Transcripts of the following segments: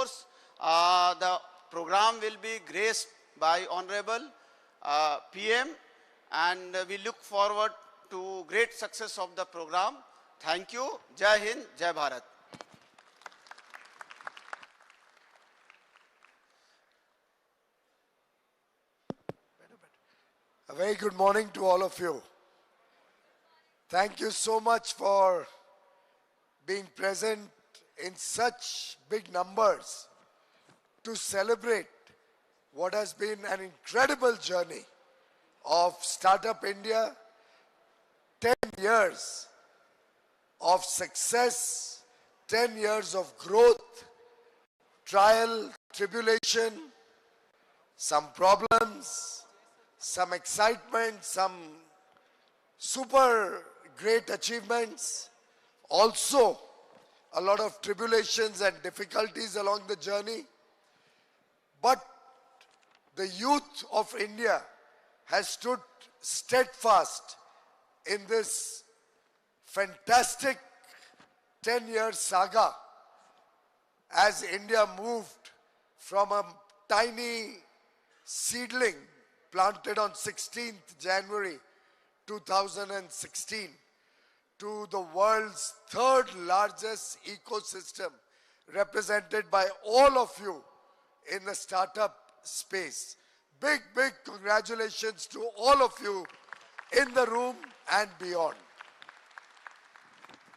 course, the program will be graced by Honorable PM, and we look forward to great success of the program. Thank you. Jai Hind, Jai Bharat. A very good morning to all of you. Thank you so much for being present in such big numbers to celebrate what has been an incredible journey of Startup India, 10 years of success, 10 years of growth, trial, tribulation, some problems, some excitement, some super great achievements, also a lot of tribulations and difficulties along the journey. But the youth of India has stood steadfast in this fantastic 10-year saga as India moved from a tiny seedling planted on 16th January 2016 to the world's third largest ecosystem, represented by all of you in the startup space. Big, big congratulations to all of you in the room and beyond.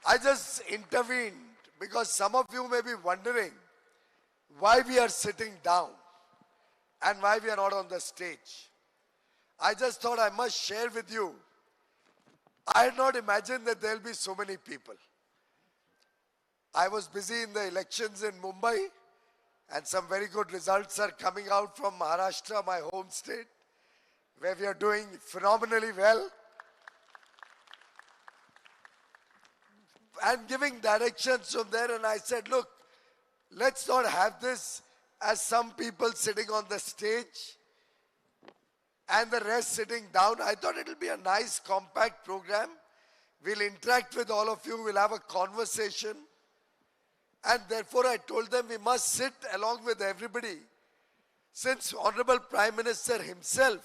I just intervened because some of you may be wondering why we are sitting down and why we are not on the stage. I just thought I must share with you. I had not imagined that there will be so many people. I was busy in the elections in Mumbai, and some very good results are coming out from Maharashtra, my home state, where we are doing phenomenally well. And giving directions from there, and I said, look, let's not have this as some people sitting on the stage and the rest sitting down. I thought it will be a nice compact program. We'll interact with all of you, we'll have a conversation. And therefore I told them we must sit along with everybody, since Honorable Prime Minister himself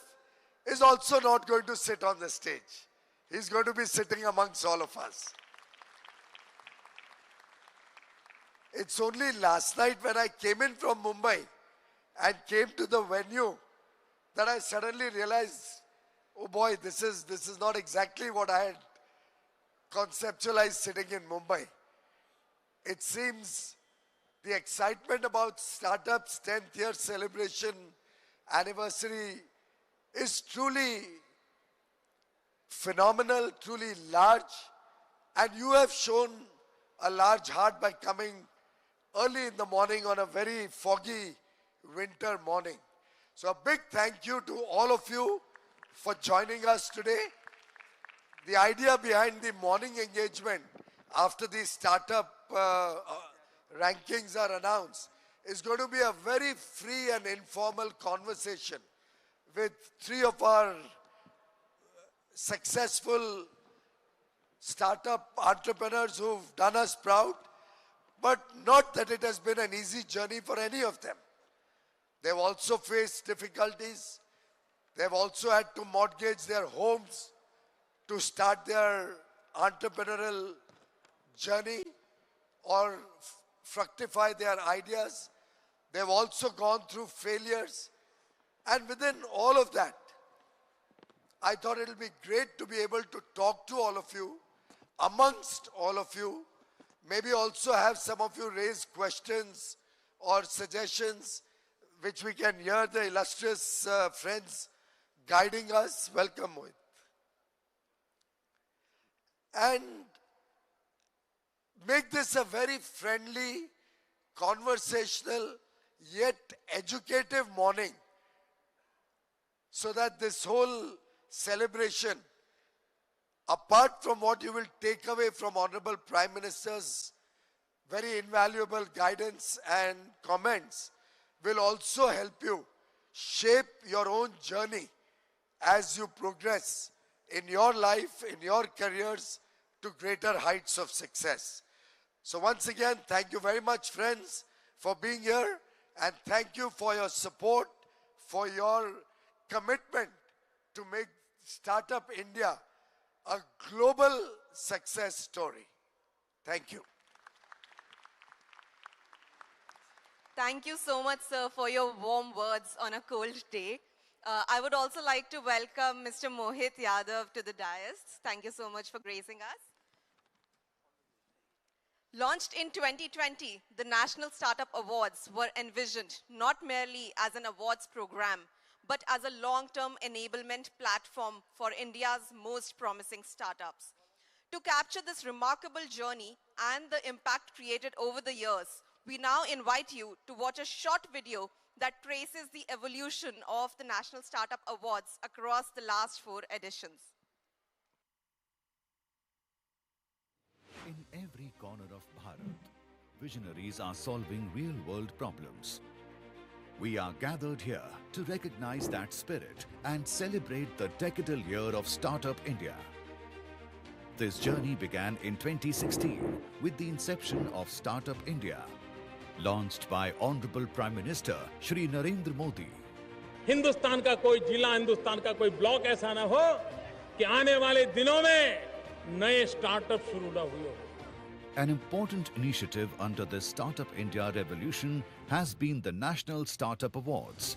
is also not going to sit on the stage. He's going to be sitting amongst all of us. It's only last night when I came in from Mumbai and came to the venue that I suddenly realized, oh boy, this is not exactly what I had conceptualized sitting in Mumbai. It seems the excitement about startups' 10th year celebration anniversary is truly phenomenal, truly large, and you have shown a large heart by coming early in the morning on a very foggy winter morning. So a big thank you to all of you for joining us today. The idea behind the morning engagement after the startup rankings are announced is going to be a very free and informal conversation with three of our successful startup entrepreneurs who've done us proud, but not that it has been an easy journey for any of them. They've also faced difficulties. They've also had to mortgage their homes to start their entrepreneurial journey or fructify their ideas. They've also gone through failures. And within all of that, I thought it'll be great to be able to talk to all of you, amongst all of you, maybe also have some of you raise questions or suggestions which we can hear the illustrious friends guiding us. Welcome, Mohit. And make this a very friendly, conversational, yet educative morning, so that this whole celebration, apart from what you will take away from Honorable Prime Minister's very invaluable guidance and comments, will also help you shape your own journey as you progress in your life, in your careers, to greater heights of success. So once again, thank you very much, friends, for being here, and thank you for your support, for your commitment to make Startup India a global success story. Thank you. Thank you so much, sir, for your warm words on a cold day. I would also like to welcome Mr. Mohit Yadav to the dais. Thank you so much for gracing us. Launched in 2020, the National Startup Awards were envisioned not merely as an awards program, but as a long-term enablement platform for India's most promising startups. To capture this remarkable journey and the impact created over the years, we now invite you to watch a short video that traces the evolution of the National Startup Awards across the last 4 editions. In every corner of Bharat, visionaries are solving real-world problems. We are gathered here to recognize that spirit and celebrate the decadal year of Startup India. This journey began in 2016 with the inception of Startup India, launched by Honorable Prime Minister Shri Narendra Modi. Hindustan का कोई जिला, हिंदुस्तान का कोई block ऐसा ना हो कि आने वाले दिनों में नए स्टार्टअप शुरू ना हुए हो. An important initiative under this Startup India revolution has been the National Startup Awards.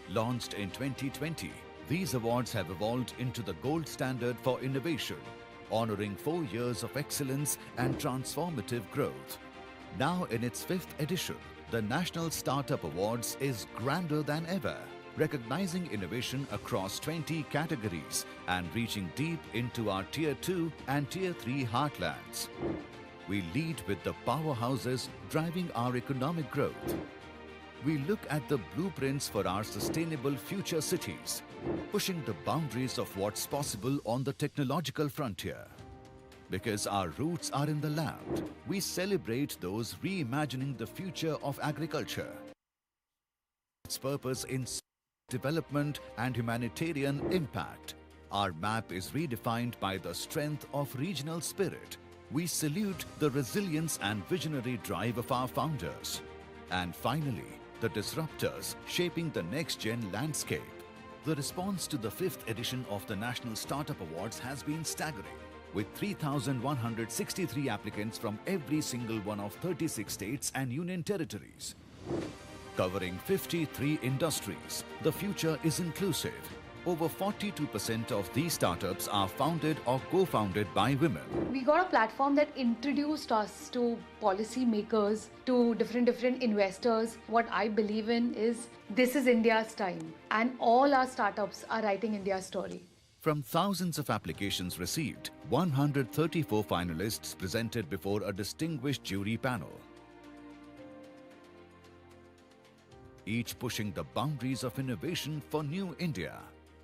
Launched in 2020, these awards have evolved into the gold standard for innovation, honoring 4 years of excellence and transformative growth. Now in its 5th edition, the National Startup Awards is grander than ever, recognizing innovation across 20 categories and reaching deep into our Tier 2 and Tier 3 heartlands. We lead with the powerhouses driving our economic growth. We look at the blueprints for our sustainable future cities, pushing the boundaries of what's possible on the technological frontier. Because our roots are in the land, we celebrate those reimagining the future of agriculture. Its purpose in development and humanitarian impact. Our map is redefined by the strength of regional spirit. We salute the resilience and visionary drive of our founders. And finally, the disruptors shaping the next-gen landscape. The response to the 5th edition of the National Startup Awards has been staggering, with 3,163 applicants from every single one of 36 states and union territories. Covering 53 industries, the future is inclusive. Over 42% of these startups are founded or co-founded by women. We got a platform that introduced us to policy makers, to different investors. What I believe in is this is India's time, and all our startups are writing India's story. From thousands of applications received, 134 finalists presented before a distinguished jury panel. Each pushing the boundaries of innovation for new India.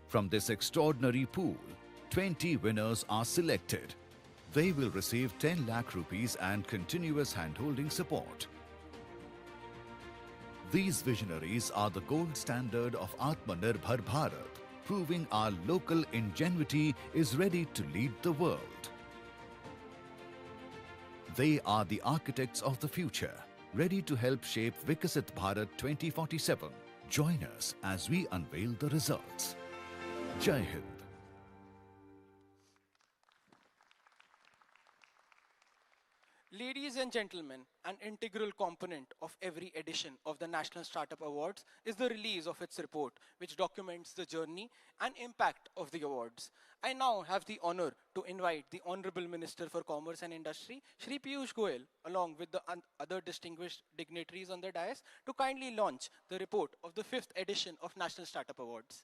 From this extraordinary pool, 20 winners are selected. They will receive 10 lakh rupees and continuous hand-holding support. These visionaries are the gold standard of Atmanirbhar Bharat, proving our local ingenuity is ready to lead the world. They are the architects of the future, ready to help shape Vikasit Bharat 2047. Join us as we unveil the results. Jai Hind. Ladies and gentlemen, an integral component of every edition of the National Startup Awards is the release of its report, which documents the journey and impact of the awards. I now have the honor to invite the Honorable Minister for Commerce and Industry, Shri Piyush Goyal, along with the other distinguished dignitaries on the dais, to kindly launch the report of the 5th edition of National Startup Awards.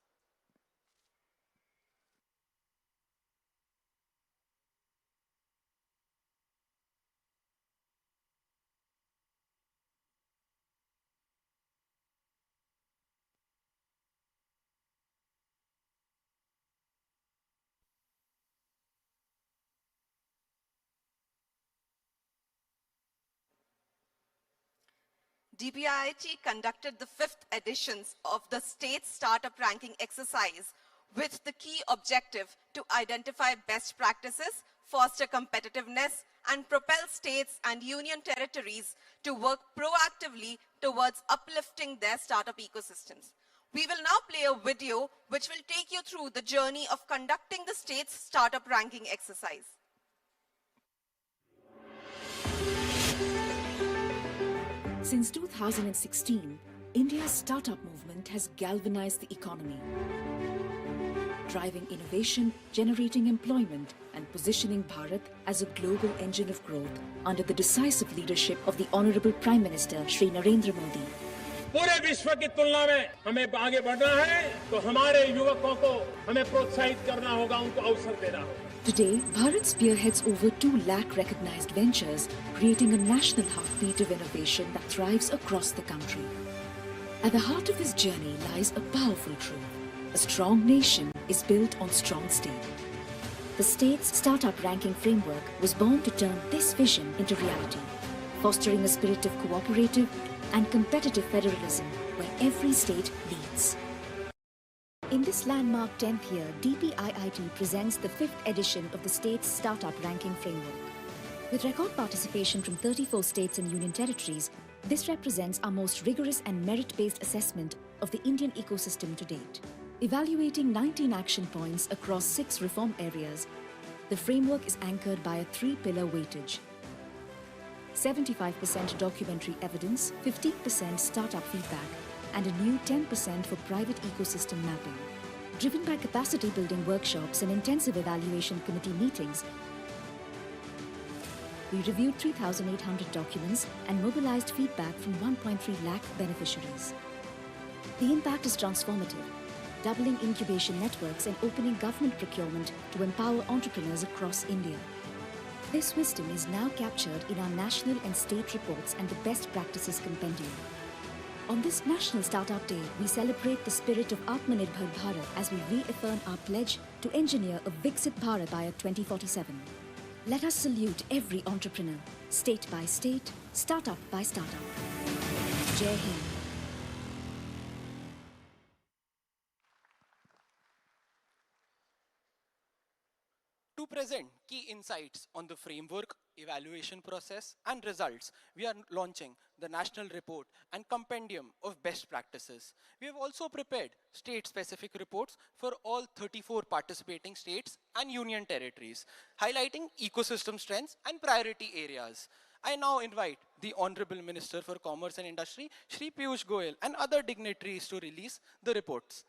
DPIIT conducted the 5th editions of the State Startup Ranking exercise with the key objective to identify best practices, foster competitiveness, and propel states and union territories to work proactively towards uplifting their startup ecosystems. We will now play a video which will take you through the journey of conducting the state's startup ranking exercise. Since 2016, India's startup movement has galvanized the economy, driving innovation, generating employment, and positioning Bharat as a global engine of growth under the decisive leadership of the Honorable Prime Minister Shri Narendra Modi. पूरे विश्व की तुलना में हमें आगे बढ़ना है तो हमारे युवकों को हमें प्रोत्साहित करना होगा, उनको अवसर देना होगा. Today, Bharat spearheads over 2 lakh recognized ventures, creating a national heartbeat of innovation that thrives across the country. At the heart of his journey lies a powerful truth. A strong nation is built on strong state. The state's startup ranking framework was born to turn this vision into reality, fostering a spirit of cooperative and competitive federalism where every state leads. In this landmark 10th year, DPIIT presents the 5th edition of the state's startup ranking framework. With record participation from 34 states and union territories, this represents our most rigorous and merit-based assessment of the Indian ecosystem to date. Evaluating 19 action points across 6 reform areas, the framework is anchored by a 3-pillar weightage. 75% documentary evidence, 15% startup feedback, and a new 10% for private ecosystem mapping. Driven by capacity building workshops and intensive evaluation committee meetings, we reviewed 3,800 documents and mobilized feedback from 1.3 lakh beneficiaries. The impact is transformative, doubling incubation networks and opening government procurement to empower entrepreneurs across India. This wisdom is now captured in our national and state reports and the best practices compendium. On this National Startup Day, we celebrate the spirit of Atmanirbhar Bharat as we reaffirm our pledge to engineer a Viksit Bharat by 2047. Let us salute every entrepreneur, state by state, startup by startup. Jai Hind. To present key insights on the framework, evaluation process, and results, we are launching the National Report and Compendium of Best Practices. We have also prepared state-specific reports for all 34 participating states and union territories, highlighting ecosystem strengths and priority areas. I now invite the Honorable Minister for Commerce and Industry, Shri Piyush Goyal, and other dignitaries to release the reports.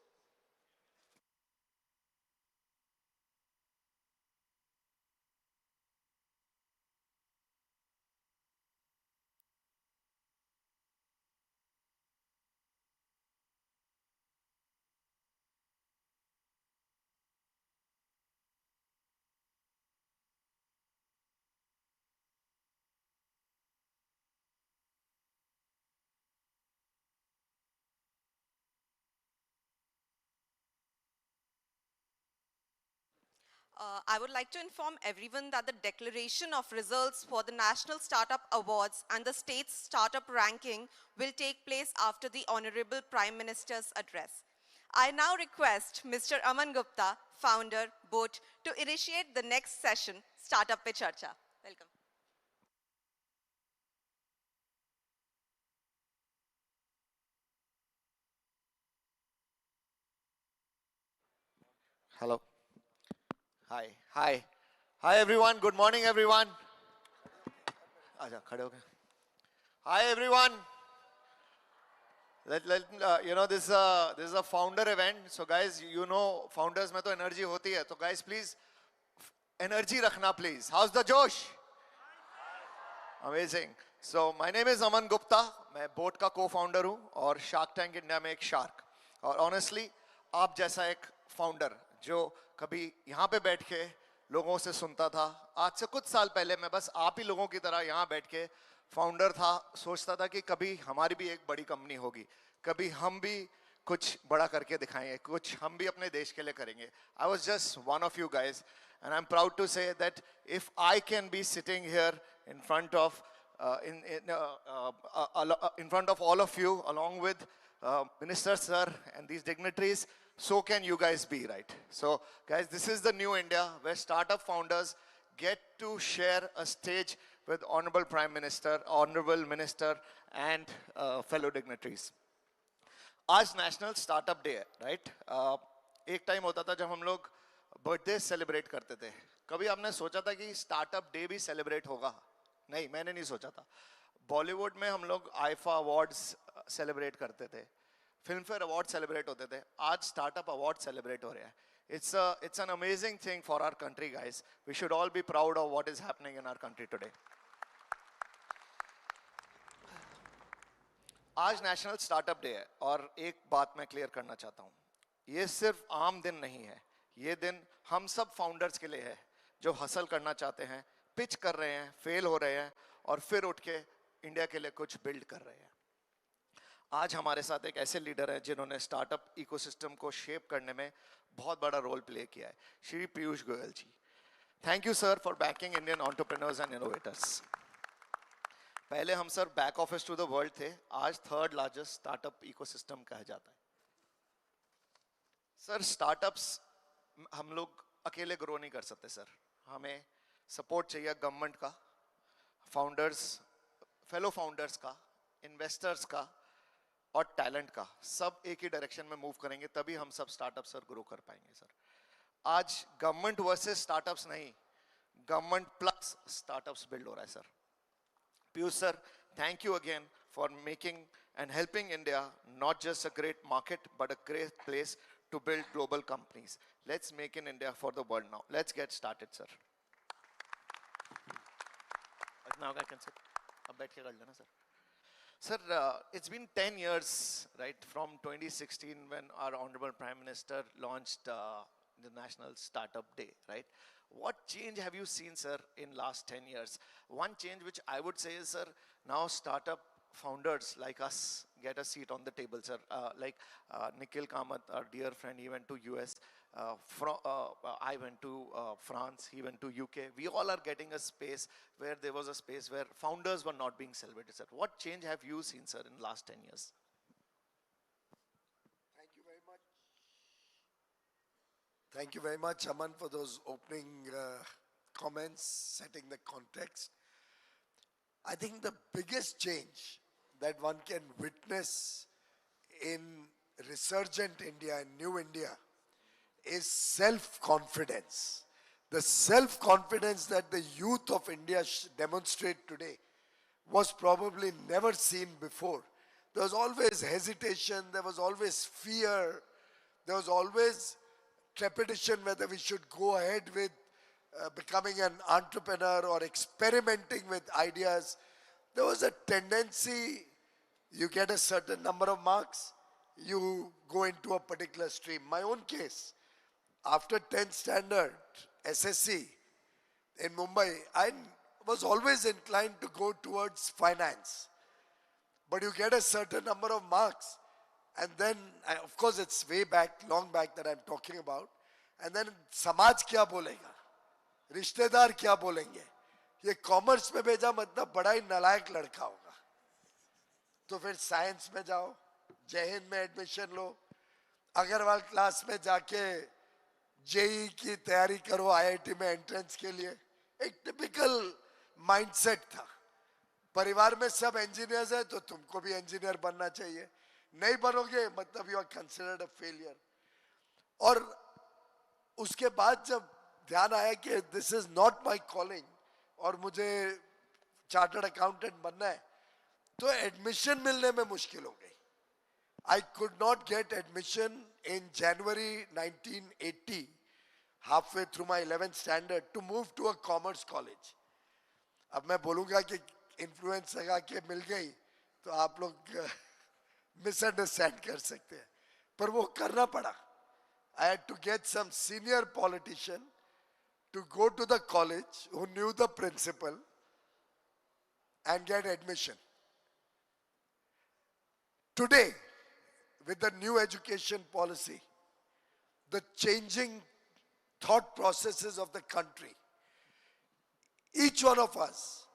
I would like to inform everyone that the declaration of results for the National Startup Awards and the state's startup ranking will take place after the Honorable Prime Minister's address. I now request Mr. Aman Gupta, founder, BOAT, to initiate the next session, Startup Pe Charcha. Welcome. Hello. Hi everyone. Good morning everyone. Aja, khade ho gaye. Hi everyone. This is a founder event. So guys, you know founders mein to energy hoti hai. So guys, please energy rakhna please. How's the Josh? Amazing. So my name is Aman Gupta. मैं boat का co-founder हूँ और Shark Tank India में एक shark. और honestly, आप जैसा एक founder जो कभी यहाँ पे बैठ के लोगों से सुनता था, आज से कुछ साल पहले मैं बस आप ही लोगों की तरह यहाँ बैठ के फाउंडर था, सोचता था कि कभी हमारी भी एक बड़ी कंपनी होगी, कभी हम भी कुछ बड़ा करके दिखाएंगे, कुछ हम भी अपने देश के लिए करेंगे. I was just one of you guys and I'm proud to say that if I can be sitting here in front of in front of all of you along with Minister Sir and these dignitaries, so can you guys be, right? So guys, this is the new India where startup founders get to share a stage with Honorable Prime Minister, Honorable Minister, and fellow dignitaries. आज national startup day है, right? एक time होता था जब हम लोग birthday celebrate करते थे. कभी आपने सोचा था कि स्टार्टअप डे भी सेलिब्रेट होगा? नहीं, मैंने नहीं सोचा था. बॉलीवुड में हम लोग आईफा अवार्ड्स सेलिब्रेट करते थे, फिल्म फेयर अवार्ड सेलिब्रेट होते थे. आज स्टार्टअप अवार्ड सेलिब्रेट हो रहे हैं. It's an amazing thing for our country, guys. We should all be proud of what is happening in our country today. आज national startup day है और एक बात मैं क्लियर करना चाहता हूँ. ये सिर्फ आम दिन नहीं है, ये दिन हम सब फाउंडर्स के लिए है जो हसल करना चाहते हैं, पिच कर रहे हैं, फेल हो रहे हैं और फिर उठ के इंडिया के लिए कुछ बिल्ड कर रहे हैं. आज हमारे साथ एक ऐसे लीडर हैं जिन्होंने स्टार्टअप इकोसिस्टम को शेप करने में बहुत बड़ा रोल प्ले किया है, Shri Piyush Goyal ji. Thank you sir for backing Indian entrepreneurs and innovators. पहले हम sir back office to the world थे, आज थर्ड लार्जेस्ट स्टार्टअप इकोसिस्टम कहा जाता है. सर स्टार्टअप्स हम लोग अकेले ग्रो नहीं कर सकते सर, हमें सपोर्ट चाहिए गवर्नमेंट का, फाउंडर्स, फेलो फाउंडर्स का, इन्वेस्टर्स का और टैलेंट का. सब एक ही डायरेक्शन में मूव करेंगे तभी हम सब स्टार्टअप सर ग्रो कर पाएंगे सर. आज गवर्नमेंट वर्सेस स्टार्टअप्स नहीं, गवर्नमेंट प्लस स्टार्टअप्स बिल्ड हो रहा है sir. Piyush sir, thank you again for making and helping India not just a great market but a great place to build global companies. Let's make in India for the world now. Let's get started, sir. Now I can sit. Ab baith ke kar lena, sir. Sir, it's been 10 years, right, from 2016 when our Honorable Prime Minister launched the National Startup Day, right? What change have you seen, sir, in last 10 years? One change which I would say is, sir, now startup founders like us get a seat on the table, sir. Like Nikhil Kamath, our dear friend, he went to US. I went to France, he went to UK. We all are getting a space where there was a space where founders were not being celebrated, sir. What change have you seen, sir, in last 10 years? Thank you very much, Aman, for those opening comments, setting the context. I think the biggest change that one can witness in resurgent India and new India is self-confidence. The self-confidence that the youth of India demonstrate today was probably never seen before. There was always hesitation, there was always fear, there was always trepidation whether we should go ahead with becoming an entrepreneur or experimenting with ideas. There was a tendency, you get a certain number of marks, you go into a particular stream. My own case, after 10th standard SSC in Mumbai, I was always inclined to go towards finance. But you get a certain number of marks, and then, of course, it's way back, long back that I'm talking about. And then, समाज क्या बोलेगा, रिश्तेदार क्या बोलेंगे, ये commerce में भेजा मतलब बड़ा ही नालायक लड़का होगा. तो फिर साइंस में जाओ, जय हिंद में एडमिशन लो, अग्रवाल क्लास में जाके जेई की तैयारी करो, आईआईटी में एंट्रेंस के लिए. एक टिपिकल माइंडसेट था. परिवार में सब इंजीनियर्स हैं तो तुमको भी इंजीनियर बनना चाहिए, नहीं बनोगे मतलब you are considered a failure. और उसके बाद जब ध्यान आया कि this is not my calling और मुझे चार्टर्ड अकाउंटेंट बनना है, तो एडमिशन मिलने में मुश्किल हो गई. I could not get admission in January 1980, halfway through my 11th standard, to move to a commerce college. अब मैं बोलूंगा कि इन्फ्लुएंस लगा के मिल गई तो आप लोग मिसअंडरस्टैंड कर सकते हैं, पर वो करना पड़ा. I had to get some senior politician to go to the college who knew the principal and get admission. Today, with the new education policy, the changing thought processes of the country, each one of us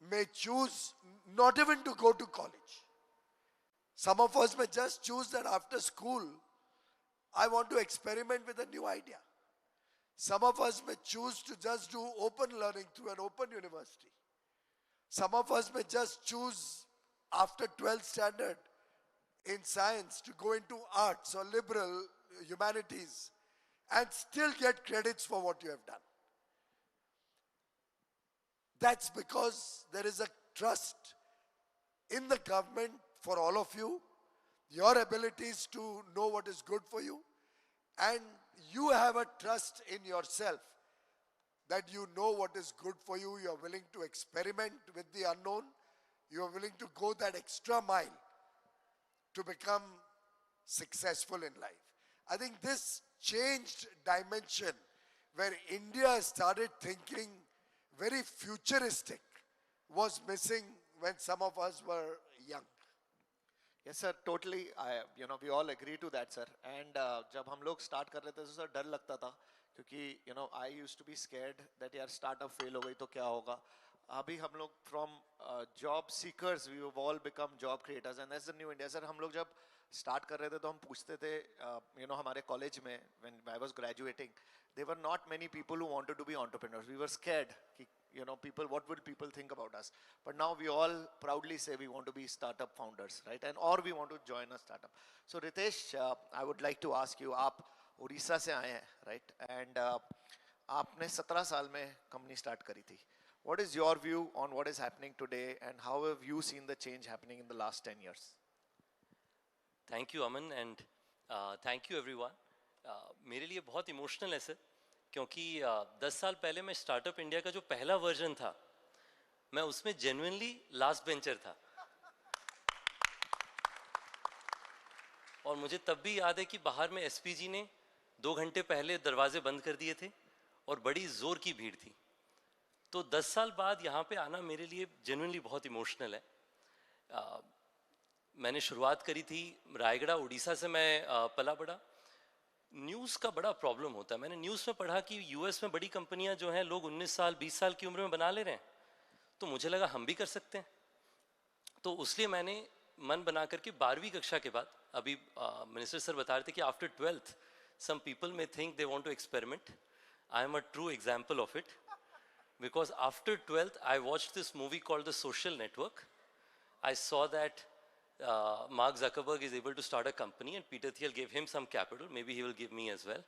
may choose not even to go to college. Some of us may just choose that after school, I want to experiment with a new idea. Some of us may choose to just do open learning through an open university. Some of us may just choose after 12th standard in science to go into arts or liberal humanities and still get credits for what you have done. That's because there is a trust in the government for all of you, your abilities to know what is good for you, and you have a trust in yourself that you know what is good for you, you are willing to experiment with the unknown, you are willing to go that extra mile to become successful in life. I think this changed dimension where India started thinking very futuristic was missing when some of us were young. Yes sir, totally. We all agree to that sir. And जब हम लोग start कर रहे थे तो sir डर लगता था क्योंकि I used to be scared that यार startup fail हो गई तो क्या होगा. अभी हम लोग from job seekers we have all become job creators and that's the new India. Sir हम लोग जब start कर रहे थे तो हम पूछते थे हमारे college में when I was graduating there were not many people who wanted to be entrepreneurs. We were scared कि what will people think about us, but now we all proudly say we want to be startup founders, right? And or we want to join a startup. So Ritesh, I would like to ask you, आप उड़ीसा से आए हैं, right? And आपने 17 साल में company start करी थी. What is your view on what is happening today and how have you seen the change happening in the last 10 years? Thank you Aman and thank you everyone. मेरे लिए बहुत emotional है sir क्योंकि 10 साल पहले मैं स्टार्टअप इंडिया का जो पहला वर्जन था मैं उसमें जेन्युइनली लास्ट बेंचर था और मुझे तब भी याद है कि बाहर में एसपीजी ने 2 घंटे पहले दरवाजे बंद कर दिए थे और बड़ी जोर की भीड़ थी. तो 10 साल बाद यहाँ पे आना मेरे लिए जेन्युइनली बहुत इमोशनल है. मैंने शुरुआत करी थी रायगढ़ उड़ीसा से मैं पला बड़ा. न्यूज़ का बड़ा प्रॉब्लम होता है. मैंने न्यूज़ में पढ़ा कि यूएस में बड़ी कंपनियां जो हैं लोग 19 साल 20 साल की उम्र में बना ले रहे हैं. तो मुझे लगा हम भी कर सकते हैं. तो उसलिए मैंने मन बना करके 12वीं कक्षा के बाद अभी मिनिस्टर सर बता रहे थे कि after 12th some people may think they want to experiment. I am a true example of it because after 12th I watched this movie called The Social Network. I saw that Mark Zuckerberg is able to start a company and Peter Thiel gave him some capital. Maybe he will give me as well.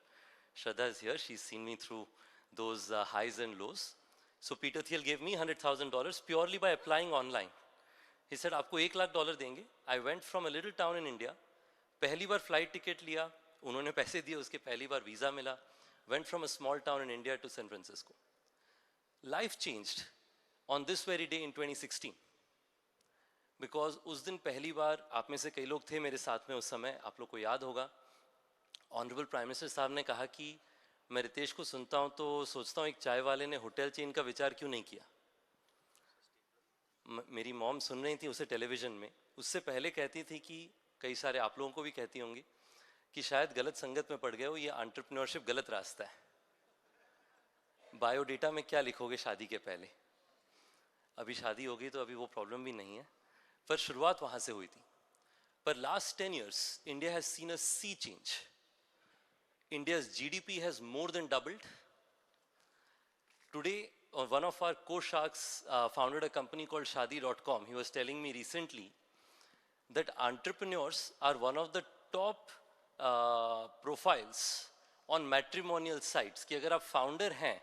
Shraddha is here. She's seen me through those highs and lows. So Peter Thiel gave me $100,000 purely by applying online. He said, आपको $1 lakh देंगे. I went from a little town in India. पहली बार flight ticket लिया. उन्होंने पैसे दिए उसके पहली बार visa मिला. Went from a small town in India to San Francisco. Life changed on this very day in 2016. Because उस दिन पहली बार आप में से कई लोग थे मेरे साथ में उस समय, आप लोग को याद होगा, ऑनरेबल प्राइम मिनिस्टर साहब ने कहा कि मैं रितेश को सुनता हूं तो सोचता हूं एक चाय वाले ने होटल चेन का विचार क्यों नहीं किया. मेरी मॉम सुन रही थी उसे टेलीविजन में. उससे पहले कहती थी कि कई सारे आप लोगों को भी कहती होंगी कि शायद गलत संगत में पड़ गए हो, ये एंटरप्रेन्योरशिप गलत रास्ता है. बायोडेटा में क्या लिखोगे शादी के पहले. अभी शादी हो गई तो अभी वो प्रॉब्लम भी नहीं है, पर शुरुआत वहां से हुई थी. पर last 10 years India has seen a sea change. India's GDP has more than doubled. Today, one of our co-sharks founded a company called Shadi.com. He was telling me recently that entrepreneurs are one of the top profiles on matrimonial sites. कि अगर आप founder हैं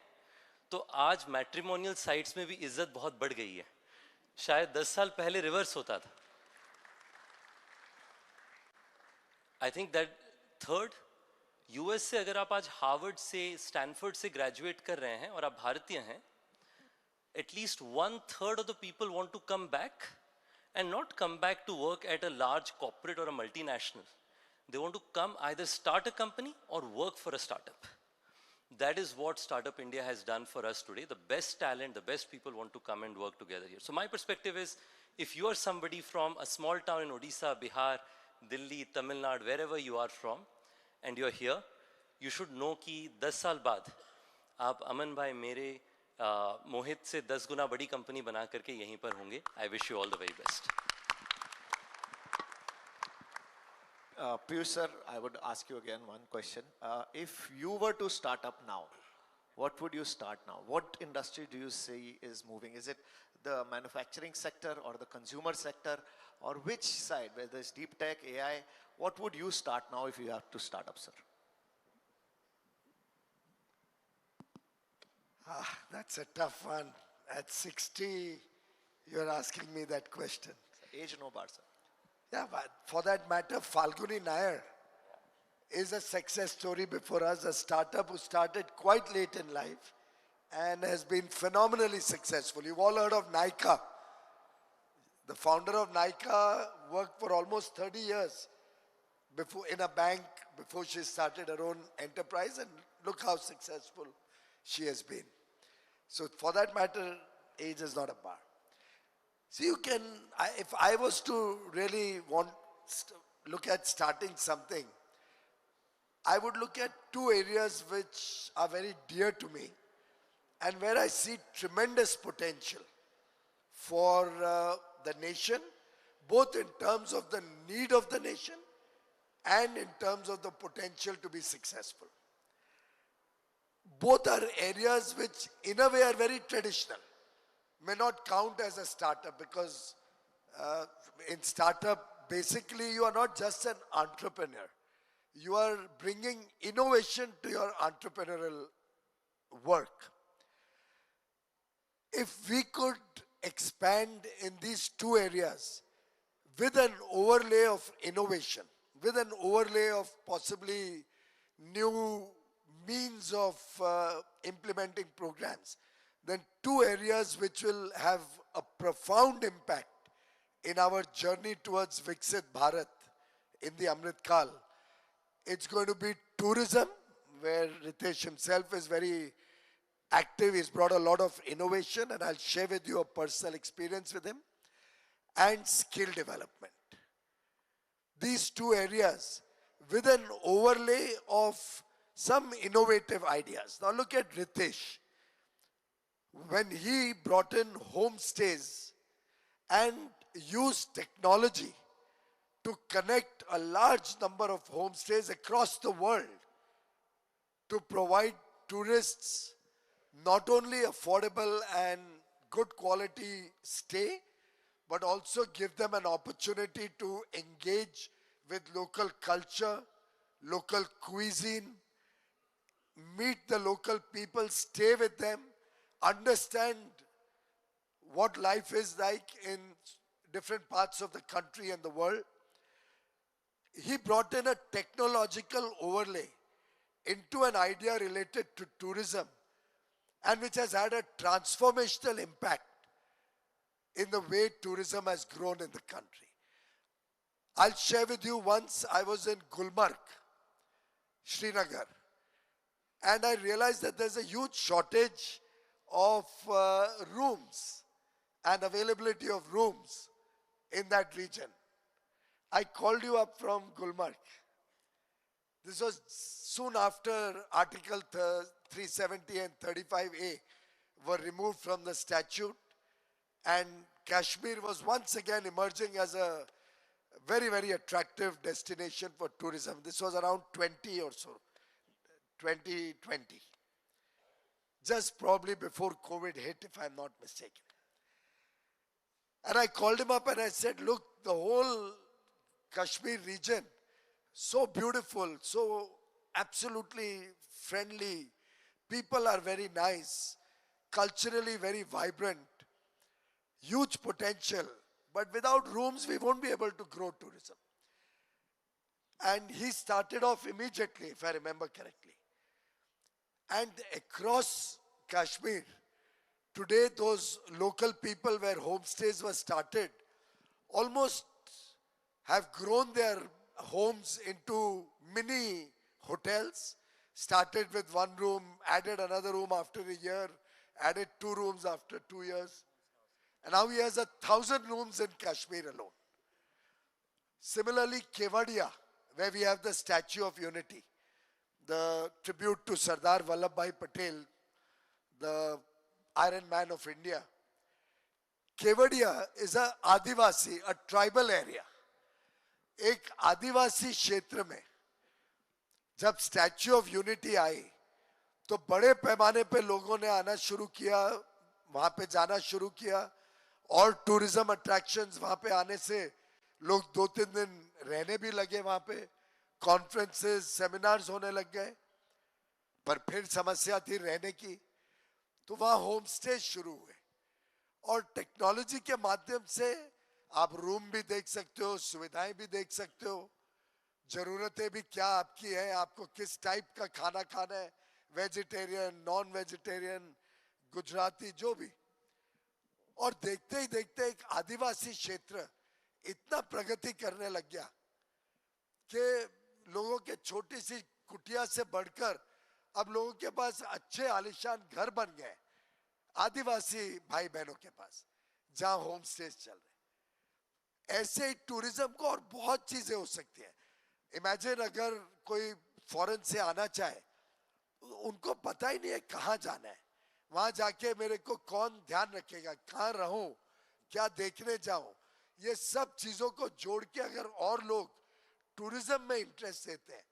तो आज matrimonial sites में भी इज्जत बहुत बढ़ गई है. शायद 10 साल पहले रिवर्स होता था. I think that third, US से अगर आप आज हार्वर्ड से स्टैनफोर्ड से ग्रेजुएट कर रहे हैं और आप भारतीय हैं, at least 1/3 of the people want to come back and not come back to work at a large corporate or a multinational. They want to come either start a company or work for a startup. That is what Startup India has done for us today. The best talent, the best people want to come and work together here. So my perspective is, if you are somebody from a small town in Odisha, Bihar, Delhi, Tamil Nadu, wherever you are from, and you're here, you should know कि 10 साल बाद आप अमन भाई मेरे मोहित से 10 गुना बड़ी company बना करके यहीं पर होंगे. I wish you all the very best. Piyush sir, I would ask you again one question. If you were to start up now, what would you start now? What industry do you see is moving? Is it the manufacturing sector or the consumer sector, or which side, whether it's deep tech, AI? What would you start now if you have to start up, sir? That's a tough one. At 60, you're asking me that question. Age no bar, sir. Yeah, but for that matter, Falguni Nair is a success story before us, a startup who started quite late in life and has been phenomenally successful. You've all heard of Nykaa. The founder of Nykaa worked for almost 30 years before in a bank before she started her own enterprise, and look how successful she has been. So for that matter, age is not a bar. So you can, if I was to really look at starting something, I would look at two areas which are very dear to me and where I see tremendous potential for the nation, both in terms of the need of the nation and in terms of the potential to be successful. Both are areas which in a way are very traditional, may not count as a startup, because in startup basically you are not just an entrepreneur. You are bringing innovation to your entrepreneurial work. If we could expand in these two areas with an overlay of innovation, with an overlay of possibly new means of implementing programs, then two areas which will have a profound impact in our journey towards Viksit Bharat in the Amrit Kal. It's going to be tourism, where Ritesh himself is very active. He's brought a lot of innovation, and I'll share with you a personal experience with him, and skill development. These two areas with an overlay of some innovative ideas. Now look at Ritesh. When he brought in homestays and used technology to connect a large number of homestays across the world to provide tourists not only affordable and good quality stay, but also give them an opportunity to engage with local culture, local cuisine, meet the local people, stay with them, understand what life is like in different parts of the country and the world. He brought in a technological overlay into an idea related to tourism, and which has had a transformational impact in the way tourism has grown in the country. I'll share with you, once I was in Gulmarg, Srinagar, and I realized that there's a huge shortage of rooms and availability of rooms in that region. I called you up from Gulmarg. This was soon after Article 370 and 35A were removed from the statute, and Kashmir was once again emerging as a very, very attractive destination for tourism. This was around 20 or so, 2020. Just probably before COVID hit, if I'm not mistaken. And I called him up and I said, look, the whole Kashmir region, so beautiful, so absolutely friendly. People are very nice, culturally very vibrant, huge potential. But without rooms, we won't be able to grow tourism. And he started off immediately, if I remember correctly. And across Kashmir, today those local people where homestays were started almost have grown their homes into mini hotels. Started with one room, added another room after a year, added 2 rooms after 2 years. And now he has 1,000 rooms in Kashmir alone. Similarly, Kevadia, where we have the Statue of Unity, the tribute to Sardar Vallabhbhai Patel, the Iron Man of India. Kevadia is a Adivasi, a tribal area. एक आदिवासी क्षेत्र में जब statue of unity आई तो बड़े पैमाने पे लोगों ने आना शुरू किया, वहां पे जाना शुरू किया, और टूरिज्म अट्रैक्शंस वहां पे आने से लोग 2-3 दिन रहने भी लगे वहां पे, कॉन्फ्रेंसेस सेमिनार्स होने लग गए। पर फिर समस्या थी रहने की, तो वहां होम स्टे शुरू हुए, और टेक्नोलॉजी के माध्यम से आप रूम भी देख सकते हो, सुविधाएं भी देख सकते हो, जरूरतें भी क्या आपकी है, आपको किस टाइप का खाना खाना है, वेजिटेरियन, नॉन वेजिटेरियन, गुजराती, जो भी। और देखते ही देखते एक आदिवासी क्षेत्र इतना प्रगति करने लग गया कि लोगों के छोटी सी कुटिया से बढ़कर अब लोगों के पास अच्छे आलीशान घर बन गए, आदिवासी भाई बहनों के पास, जहां होम स्टेज चल रहे। ऐसे ही टूरिज्म को और बहुत चीजें हो सकती है। इमेजिन अगर कोई फॉरेन से आना चाहे, उनको पता ही नहीं है कहाँ जाना है, वहां जाके मेरे को कौन ध्यान रखेगा, कहाँ रहूं, क्या देखने जाऊं, ये सब चीजों को जोड़ के अगर और लोग टूरिज्म में इंटरेस्ट देते हैं,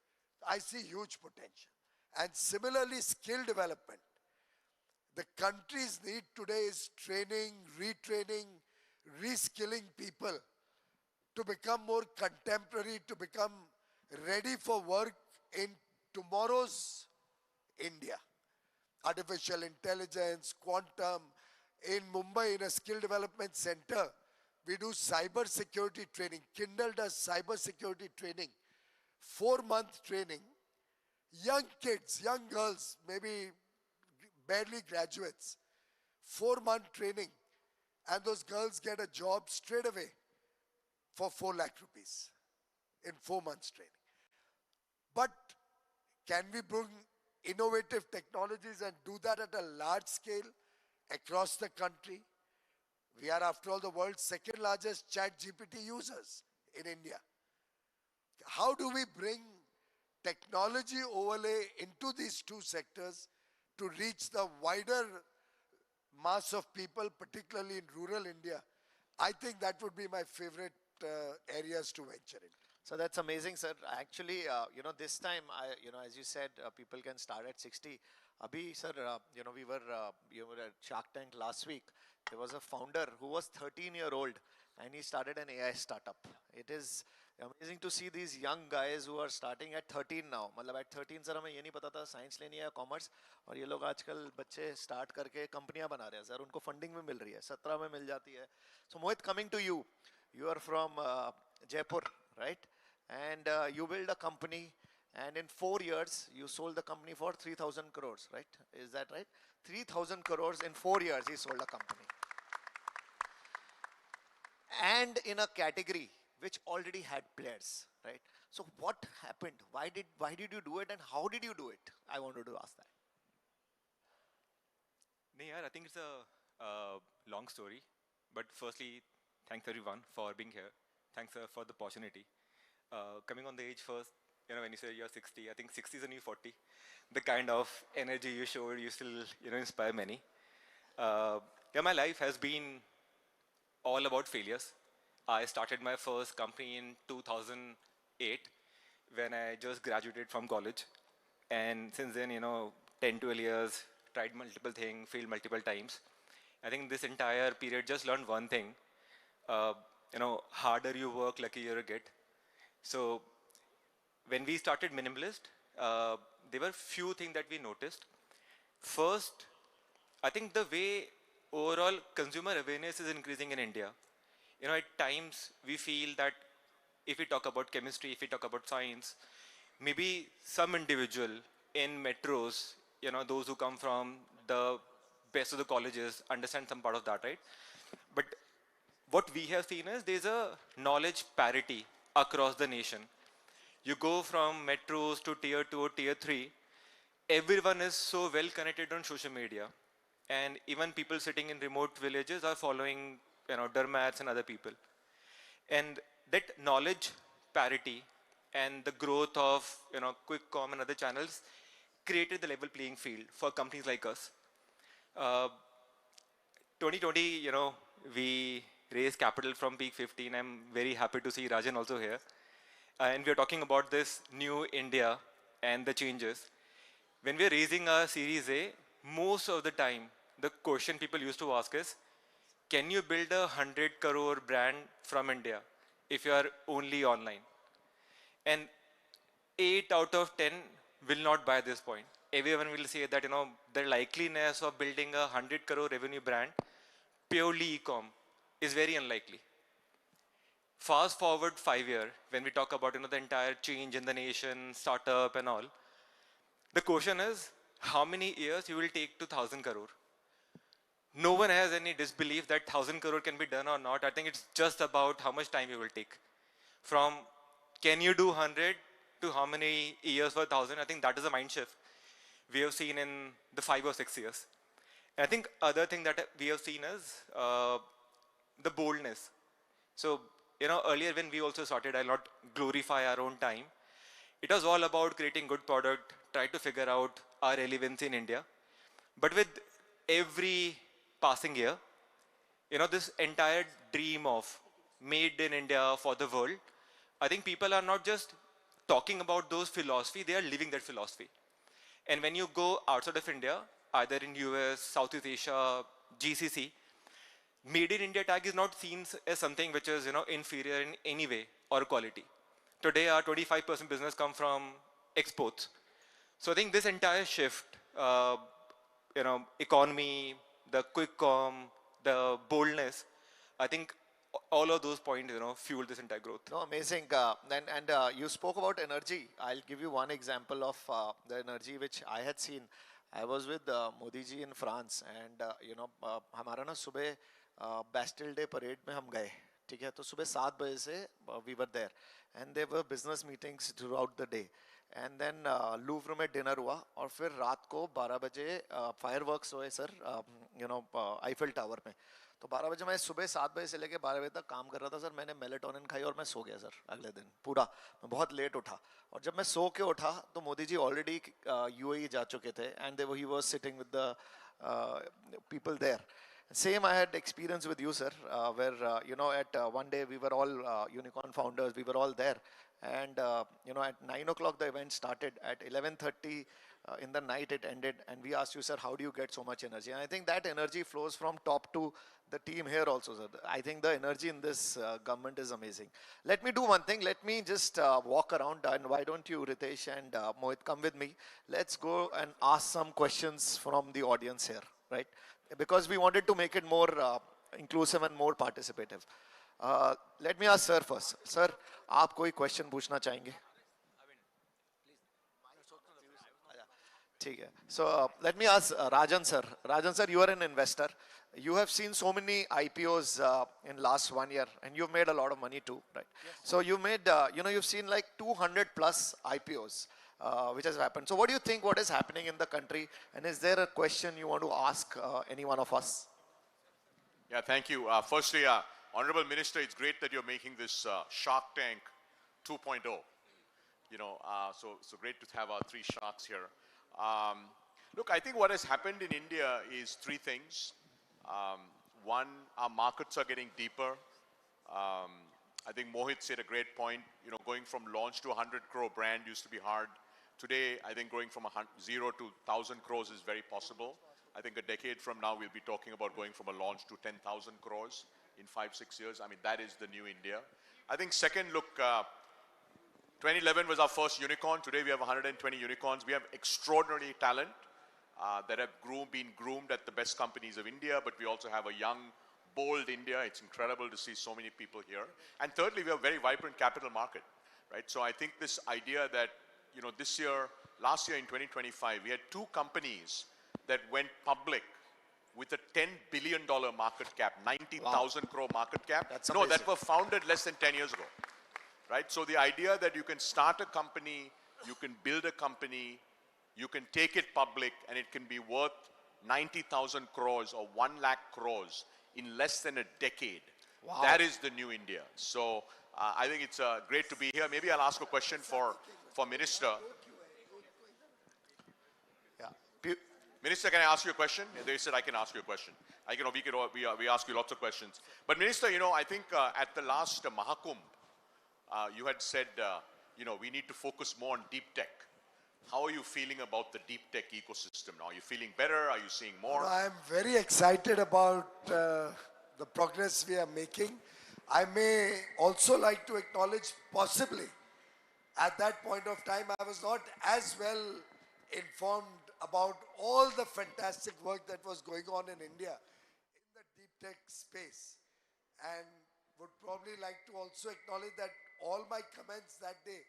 I see huge potential. And similarly skill development, the country's need today is training, retraining, reskilling people to become more contemporary, to become ready for work in tomorrow's India. Artificial intelligence, quantum. In Mumbai, in a skill development center, we do cyber security training. Kindle does cyber security training, 4-month training. Young kids, young girls, maybe barely graduates, 4-month training, and those girls get a job straight away for 4 lakh rupees in 4 months training. But can we bring innovative technologies and do that at a large scale across the country? We are, after all, the world's second largest chat GPT users in India. How do we bring technology overlay into these two sectors to reach the wider mass of people, particularly in rural India? I think that would be my favorite areas to venture in. So that's amazing, sir. Actually, this time, as you said, people can start at 60. Abhi, sir, we were at Shark Tank last week. There was a founder who was 13-year-old, and he started an AI startup. It is amazing to see these young guys who are starting at 13 now. मतलब at 13 sir हमें ये नहीं पता था science लेनी है commerce, और ये लोग आजकल बच्चे स्टार्ट करके कंपनियां बना रहे हैं सर, उनको फंडिंग भी मिल रही है, 17 में मिल जाती है. So Mohit, coming to you, you are from Jaipur, right? And you build a company, and in 4 years you sold the company for 3,000 crores, right? Is that right? 3,000 crores in 4 years he sold a company. And in a category which already had players, right? So what happened? Why did you do it, and how did you do it? I wanted to ask that. No, I think it's a long story. But firstly, thanks everyone for being here. Thanks for the opportunity. Coming on the age first, when you say you're 60, I think 60 is a new 40. The kind of energy you showed, you still, inspire many. My life has been all about failures. I started my first company in 2008 when I just graduated from college. And since then, 10, 12 years, tried multiple things, failed multiple times. I think this entire period just learned one thing. Harder you work, luckier you get. So when we started Minimalist, there were few things that we noticed. First, I think the way overall consumer awareness is increasing in India. At times we feel that if we talk about chemistry, if we talk about science, maybe some individual in metros, those who come from the best of the colleges understand some part of that, right? But what we have seen is there's a knowledge parity across the nation. You go from metros to tier 2 or tier 3, everyone is so well connected on social media. And even people sitting in remote villages are following, dermats and other people. And that knowledge parity and the growth of, QuickCom and other channels created the level playing field for companies like us. 2020, we raised capital from Peak 15. I'm very happy to see Rajan also here. And we're talking about this new India and the changes. when we're raising our Series A, most of the time, the question people used to ask is, can you build a 100 crore brand from India if you are only online? And 8 out of 10 will not buy this point. Everyone will say that, the likeliness of building a 100 crore revenue brand purely e-com is very unlikely. Fast forward 5 years, when we talk about, the entire change in the nation, startup and all, the question is, how many years you will take to 1,000 crore? No one has any disbelief that 1,000 crore can be done or not. I think it's just about how much time you will take. From can you do 100 to how many years for 1,000, I think that is a mind shift we have seen in the 5 or 6 years. And I think other thing that we have seen is the boldness. So, earlier when we also started, I'll not glorify our own time. It was all about creating good product, try to figure out our relevance in India. But with every passing year, this entire dream of made in India for the world, I think people are not just talking about those philosophy, they are living that philosophy. And when you go outside of India, either in US, Southeast Asia, GCC, made in India tag is not seen as something which is, inferior in any way or quality. Today, our 25% business come from exports. So I think this entire shift, economy, the quick com, the boldness, I think all of those points, fuel this entire growth. No, amazing. And you spoke about energy. I'll give you one example of the energy which I had seen. I was with Modi ji in France, and हमारा ना सुबह Bastille Day parade में हम गए, ठीक है? तो सुबह 7 बजे से we were there, and there were business meetings throughout the day. And then Louvre में dinner हुआ, और फिर रात को 12 बजे fireworks हुए सर, Eiffel Tower में. तो 12 बजे, मैं सुबह 7 बजे से लेके 12 बजे तक काम कर रहा था सर. मैंने मेलेटोनिन खाई और मैं सो गया सर अगले दिन पूरा. मैं बहुत लेट उठा, और जब मैं सो के उठा तो मोदी जी ऑलरेडी यूएई जा चुके थे, and he was sitting with the people there. Same I had experience with you, sir, where, at one day we were all unicorn founders, we were all there. And, at 9 o'clock the event started, at 11:30 in the night it ended. And we asked you, sir, how do you get so much energy? And I think that energy flows from top to the team here also, sir. I think the energy in this government is amazing. Let me do one thing. Let me just walk around, and why don't you, Ritesh and Mohit, come with me. Let's go and ask some questions from the audience here, right? Because we wanted to make it more inclusive and more participative. Let me ask sir first. Sir, आप कोई question पूछना चाहेंगे? ठीक है. So let me ask Rajan sir. Rajan sir, you are an investor. You have seen so many IPOs in last 1 year, and you've made a lot of money too, right? Yes. So you made, you've seen like 200 plus IPOs. Which has happened. So what do you think what is happening in the country? And is there a question you want to ask any one of us? Yeah, thank you. Firstly, Honorable Minister, it's great that you're making this Shark Tank 2.0. So great to have our 3 sharks here. Look, I think what has happened in India is 3 things. One, our markets are getting deeper. I think Mohit said a great point. Going from launch to 100 crore brand used to be hard. Today, I think going from 0 to 1,000 crores is very possible. I think a decade from now, we'll be talking about going from a launch to 10,000 crores in 5-6 years. I mean, that is the new India. I think second, look, 2011 was our first unicorn. Today, we have 120 unicorns. We have extraordinary talent that have been groomed at the best companies of India, but we also have a young, bold India. It's incredible to see so many people here. And thirdly, we have a very vibrant capital market, right? So I think this idea that, last year in 2025, we had 2 companies that went public with a $10 billion market cap, 90,000 crore market cap. That's amazing. No, that were founded less than 10 years ago, right? So the idea that you can start a company, you can build a company, you can take it public, and it can be worth 90,000 crores or 1 lakh crores in less than a decade. Wow. That is the new India. So I think it's great to be here. Maybe I'll ask a question for Minister. Yeah. Minister, can I ask you a question? They said I can ask you a question. We ask you lots of questions. But Minister, I think at the last Mahakumbh, you had said, we need to focus more on deep tech. How are you feeling about the deep tech ecosystem now? Are you feeling better? Are you seeing more? I'm very excited about the progress we are making. I may also like to acknowledge possibly at that point of time I was not as well informed about all the fantastic work that was going on in India in the deep tech space, and would probably like to also acknowledge that all my comments that day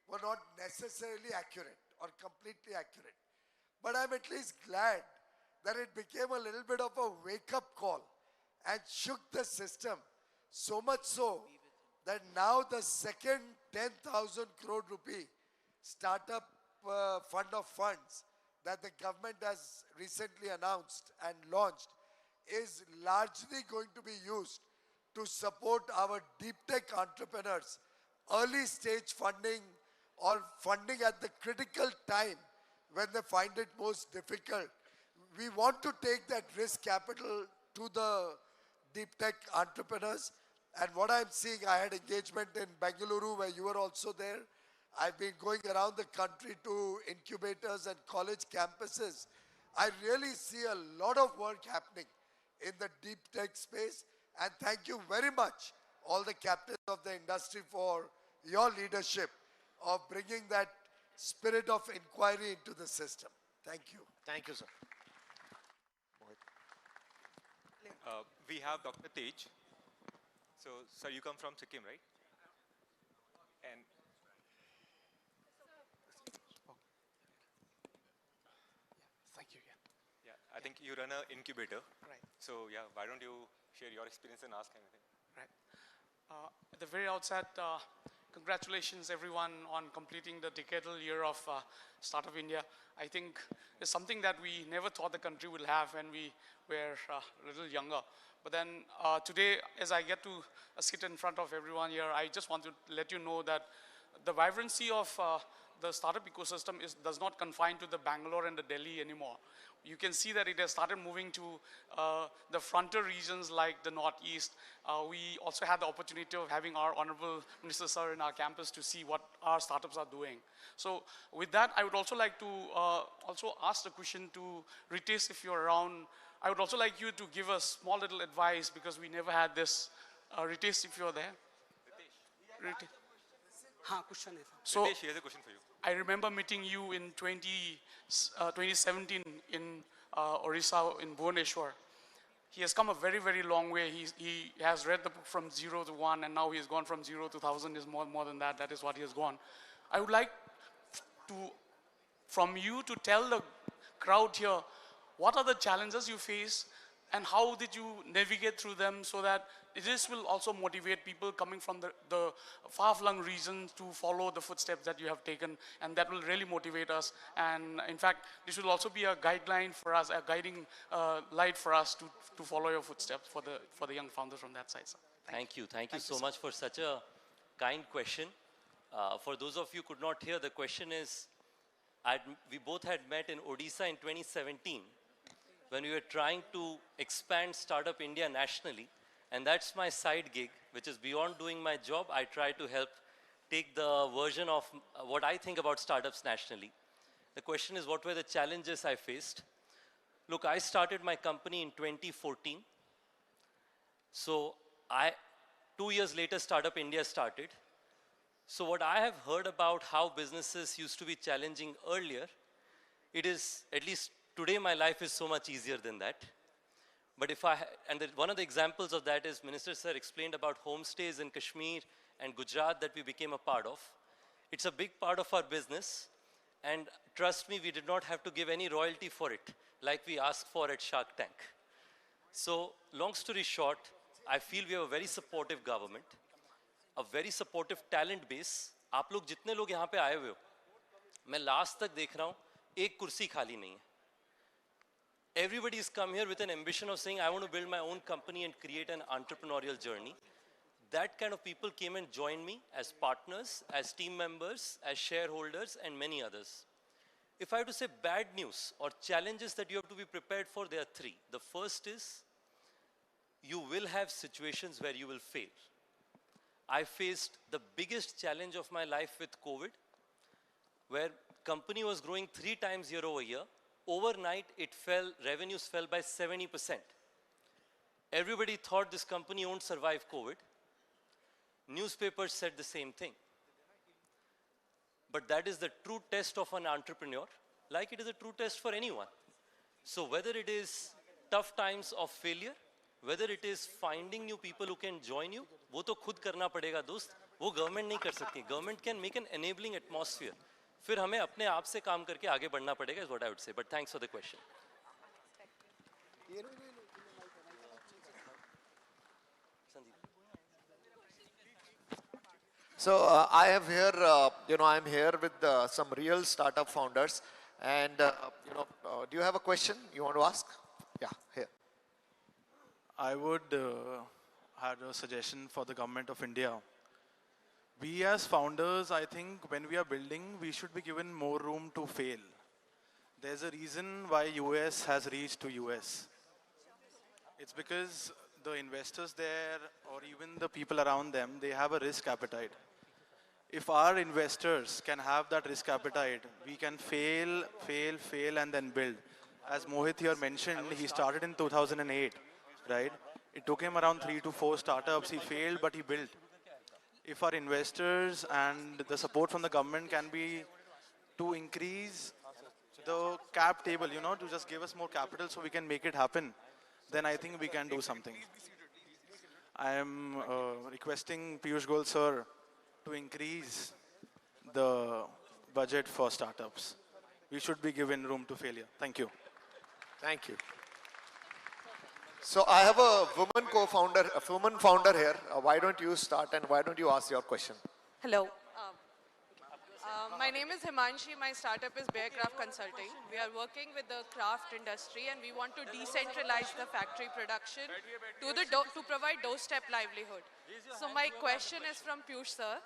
were not necessarily accurate or completely accurate. But I'm at least glad that it became a little bit of a wake-up call and shook the system, so much so that now the second 10,000 crore rupee startup fund of funds that the government has recently announced and launched is largely going to be used to support our deep tech entrepreneurs, early stage funding or funding at the critical time when they find it most difficult. We want to take that risk capital to the deep tech entrepreneurs. And what I'm seeing, I had engagement in Bengaluru where you were also there. I've been going around the country to incubators and college campuses. I really see a lot of work happening in the deep tech space. And thank you very much, all the captains of the industry, for your leadership of bringing that spirit of inquiry into the system. Thank you. Thank you, sir. We have Dr. Tej. So, sir, you come from Sikkim, right? And Thank you. yeah, I think you run an incubator. Right. So, yeah, why don't you share your experience and ask anything? Right. At the very outset, congratulations everyone on completing the decadal year of Startup India. I think it's something that we never thought the country will have when we were a little younger. But then today, as I get to sit in front of everyone here, I just want to let you know that the vibrancy of the startup ecosystem does not confine to the Bangalore and the Delhi anymore. You can see that it has started moving to the frontier regions like the Northeast. We also had the opportunity of having our Honorable Minister Sir in our campus to see what our startups are doing. So with that, I would also like to also ask the question to Ritesh, if you're around. I would also like you to give us small little advice because we never had this. Ritesh, if you're there. Ritesh. So, Ritesh, here's a question for you. I remember meeting you in 2017 in Orissa, in Bhubaneswar. He has come a very, very long way. He has read the book from 0 to 1, and now he has gone from 0 to 1,000 is more than that. That is what he has gone. I would like from you to tell the crowd here, what are the challenges you face and how did you navigate through them so that this will also motivate people coming from the far-flung regions to follow the footsteps that you have taken, and that will really motivate us. And in fact, this will also be a guideline for us, a guiding light for us to follow your footsteps for the young founders from that side. Sir. Thank you so much for such a kind question. For those of you who could not hear, the question is, we both had met in Odisha in 2017 when we were trying to expand Startup India nationally. And that's my side gig, which is beyond doing my job. I try to help take the version of what I think about startups nationally. The question is, what were the challenges I faced? Look, I started my company in 2014. So 2 years later, Startup India started. So what I have heard about how businesses used to be challenging earlier, it is, at least today, my life is so much easier than that. But one of the examples of that is Minister Sir explained about homestays in Kashmir and Gujarat that we became a part of. It's a big part of our business. And trust me, we did not have to give any royalty for it, like we asked for at Shark Tank. So long story short, I feel we have a very supportive government, a very supportive talent base. आप लोग जितने लोग यहाँ पे आए हुए हो, मैं लास्ट तक देख रहा हूँ, एक कुर्सी खाली नहीं है. Everybody's come here with an ambition of saying, I want to build my own company and create an entrepreneurial journey. That kind of people came and joined me as partners, as team members, as shareholders, and many others. If I have to say bad news or challenges that you have to be prepared for, there are three. The first is, you will have situations where you will fail. I faced the biggest challenge of my life with COVID, where company was growing 3 times year over year. Overnight, revenues fell by 70%. Everybody thought this company won't survive COVID. Newspapers said the same thing. But that is the true test of an entrepreneur, like it is a true test for anyone. So whether it is tough times of failure, whether it is finding new people who can join you, वो तो खुद करना पड़ेगा दोस्त, वो government नहीं कर सकती. Government can make an enabling atmosphere. फिर हमें अपने आप से काम करके आगे बढ़ना पड़ेगा, is what I would say. But thanks for the question. So I have here, I'm here with some real startup founders. And, do you have a question you want to ask? Yeah, here. I would have a suggestion for the government of India. We as founders, I think when we are building, we should be given more room to fail. There's a reason why US has reached to US. It's because the investors there or even the people around them, they have a risk appetite. If our investors can have that risk appetite, we can fail, and then build. As Mohit here mentioned, he started in 2008, right? It took him around 3 to 4 startups. He failed, but he built. If our investors and the support from the government can be to increase the cap table, to just give us more capital so we can make it happen, then I think we can do something. I am requesting Piyush Goyal sir to increase the budget for startups. We should be given room to failure. Thank you. Thank you. So I have a woman co-founder, a woman founder here. Why don't you start and why don't you ask your question? Hello. My name is Himanshi. My startup is Bearcraft Consulting. We are working with the craft industry and we want to decentralize the factory production to provide doorstep livelihood. So my question is from Piyush sir.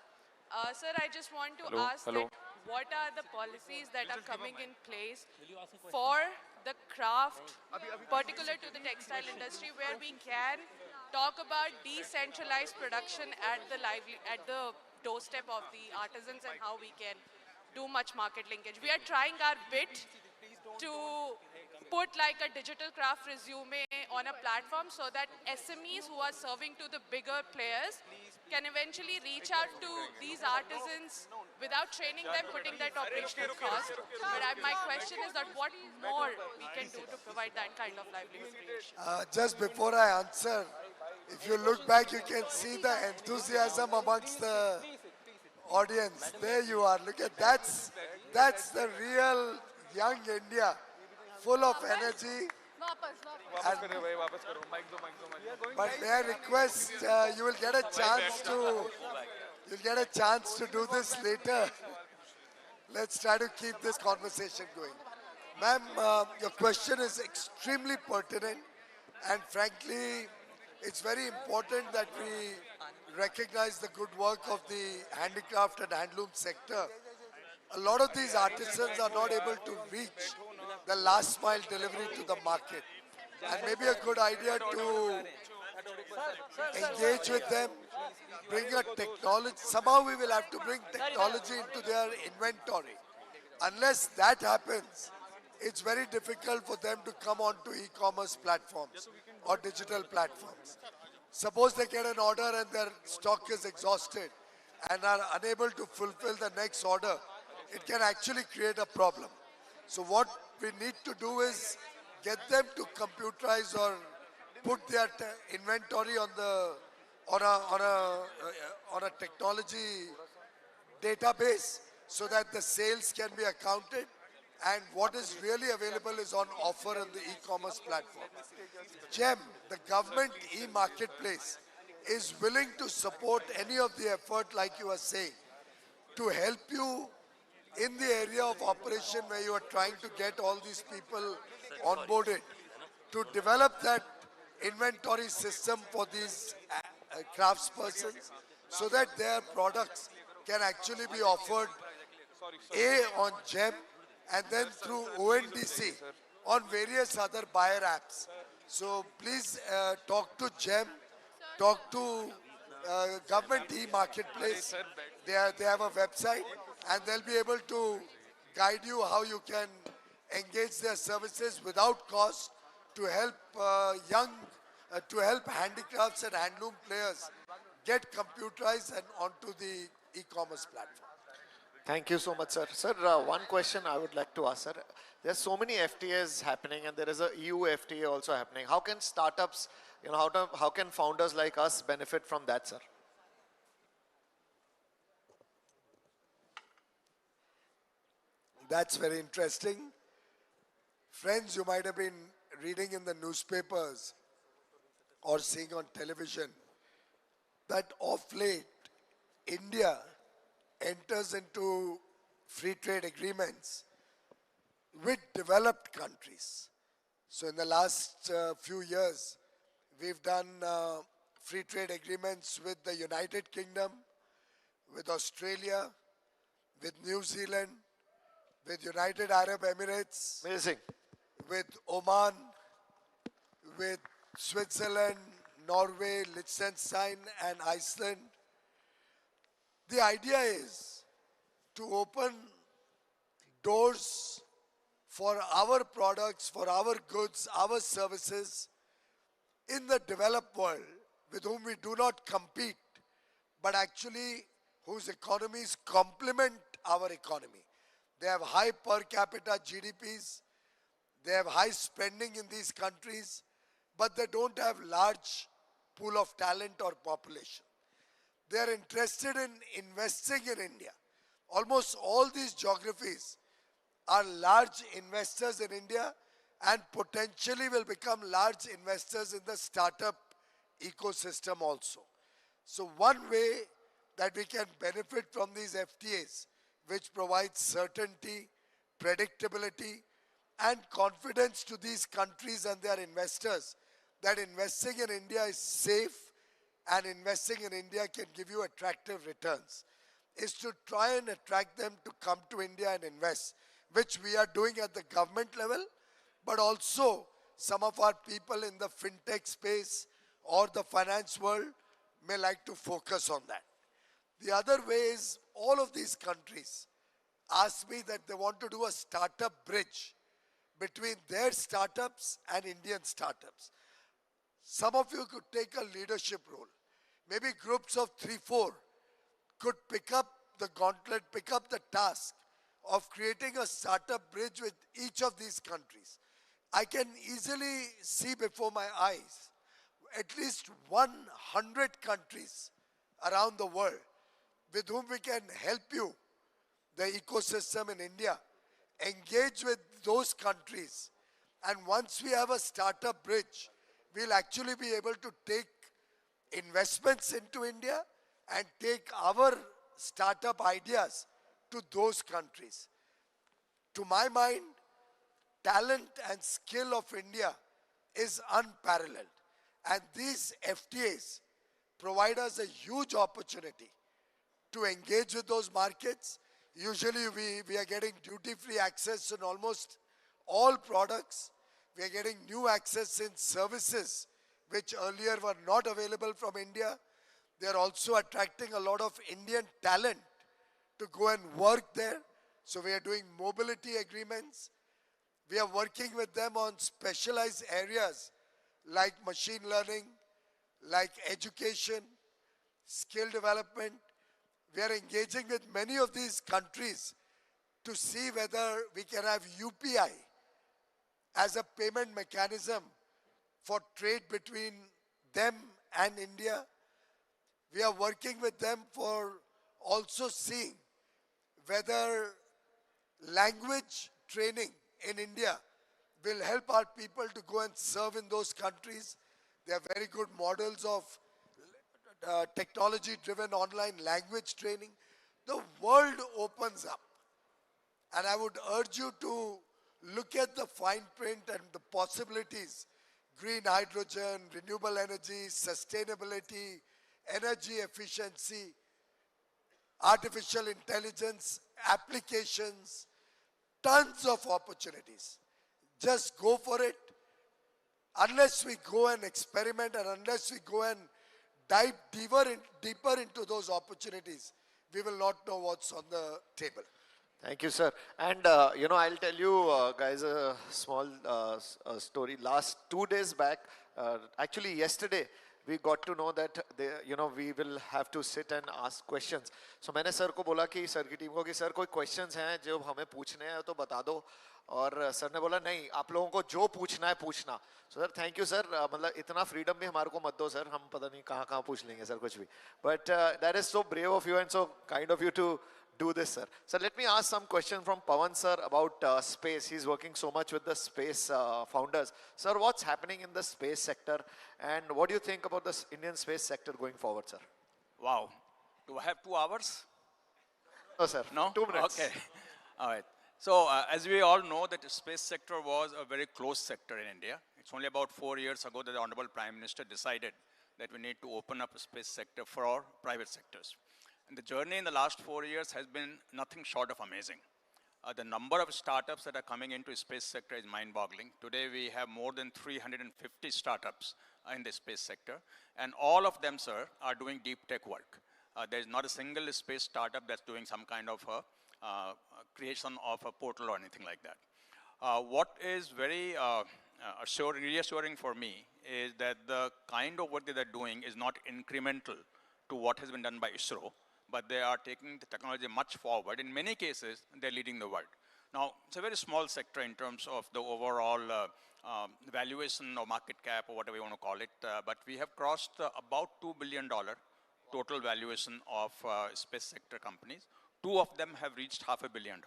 Sir, I just want to ask that what are the policies that are coming in place for the craft, particular to the textile industry, where we can talk about decentralized production at the doorstep of the artisans and how we can do much market linkage. We are trying our bit to put like a digital craft resume on a platform so that SMEs who are serving to the bigger players can eventually reach out to these artisans without training them, putting that operational cost. But my question is that what more we can do to provide that kind of livelihood creation? Just before I answer, if you look back, you can see the enthusiasm amongst the audience. There you are. Look at that's the real young India, full of energy. But may I request, you will get a chance to do this later. Let's try to keep this conversation going. Ma'am, your question is extremely pertinent, and frankly, it's very important that we recognize the good work of the handicraft and handloom sector. A lot of these artisans are not able to reach the last mile delivery to the market. And maybe a good idea to engage with them, bring a technology. Somehow we will have to bring technology into their inventory. Unless that happens, it's very difficult for them to come onto e-commerce platforms or digital platforms. Suppose they get an order and their stock is exhausted and are unable to fulfill the next order, it can actually create a problem. So what we need to do is get them to computerize or put their inventory on a technology database so that the sales can be accounted and what is really available is on offer on the e-commerce platform. GEM, the government e-marketplace, is willing to support any of the effort like you are saying to help you in the area of operation where you are trying to get all these people onboarded, to develop that inventory system for these craftspersons so that their products can actually be offered on GEM and then through ONDC on various other buyer apps. So please talk to GEM, talk to government e-marketplace. They have a website and they'll be able to guide you how you can engage their services without cost to help to help handicrafts and handloom players get computerized and onto the e-commerce platform. Thank you so much, sir. Sir, one question I would like to ask, sir. There's so many FTAs happening, and there is a EU FTA also happening. How can startups, how can founders like us benefit from that, sir? That's very interesting. Friends, you might have been reading in the newspapers or seeing on television that of late, India enters into free trade agreements with developed countries. So in the last few years, we've done free trade agreements with the United Kingdom, with Australia, with New Zealand, with United Arab Emirates, Amazing. with Oman, with Switzerland, Norway, Liechtenstein, and Iceland. The idea is to open doors for our products, for our goods, our services in the developed world with whom we do not compete, but actually whose economies complement our economy. They have high per capita GDPs, they have high spending in these countries, but they don't have large pool of talent or population. They are interested in investing in India. Almost all these geographies are large investors in India and potentially will become large investors in the startup ecosystem also. So one way that we can benefit from these FTAs, which provides certainty, predictability, and confidence to these countries and their investors that investing in India is safe and investing in India can give you attractive returns, is to try and attract them to come to India and invest, which we are doing at the government level, but also some of our people in the fintech space or the finance world may like to focus on that. The other way is all of these countries ask me that they want to do a startup bridge between their startups and Indian startups. Some of you could take a leadership role. Maybe groups of 3-4 could pick up the gauntlet, pick up the task of creating a startup bridge with each of these countries. I can easily see before my eyes at least 100 countries around the world with whom we can help you, the ecosystem in India, engage with those countries. And once we have a startup bridge, we'll actually be able to take investments into India and take our startup ideas to those countries. To my mind, talent and skill of India is unparalleled. And these FTAs provide us a huge opportunity to engage with those markets. Usually we are getting duty-free access in almost all products. We are getting new access in services which earlier were not available from India. They are also attracting a lot of Indian talent to go and work there. So we are doing mobility agreements. We are working with them on specialized areas like machine learning, like education, skill development. We are engaging with many of these countries to see whether we can have UPI as a payment mechanism for trade between them and India. We are working with them for also seeing whether language training in India will help our people to go and serve in those countries. They are very good models of technology-driven online language training. The world opens up. And I would urge you to look at the fine print and the possibilities. Green hydrogen, renewable energy, sustainability, energy efficiency, artificial intelligence, applications, tons of opportunities. Just go for it. Unless we go and experiment and unless we go and dive deeper into those opportunities, we will not know what's on the table. Thank you, sir. And I'll tell you guys a small story. Last 2 days back, actually yesterday, we got to know that we will have to sit and ask questions. So मैंने sir को बोला कि sir की team को कि sir कोई questions हैं जो हमें पूछने हैं तो बता दो. और सर ने बोला नहीं, आप लोगों को जो पूछना है पूछना. So sir, thank you sir. मतलब इतना freedom भी हमारे को मत दो सर, हम पता नहीं कहाँ कहाँ पूछ लेंगे सर कुछ भी. But that is so brave of you and so kind of you to do this, sir. So let me ask some question from Pawan sir about space. He's working so much with the space founders. Sir, what's happening in the space sector and what do you think about the Indian space sector going forward, sir? Wow. Do I have 2 hours? No, sir. No? 2 minutes. Okay. All right. So as we all know that the space sector was a very closed sector in India. It's only about 4 years ago that the Honorable Prime Minister decided that we need to open up a space sector for our private sectors. And the journey in the last 4 years has been nothing short of amazing. The number of startups that are coming into the space sector is mind-boggling. Today we have more than 350 startups in the space sector. And all of them, sir, are doing deep tech work. There is not a single space startup that's doing some kind of creation of a portal or anything like that. What is very reassuring for me is that the kind of work that they're doing is not incremental to what has been done by ISRO, but they are taking the technology much forward. In many cases, they're leading the world. Now, it's a very small sector in terms of the overall valuation or market cap or whatever you want to call it, but we have crossed about $2 billion total valuation of space sector companies. 2 of them have reached $500 million.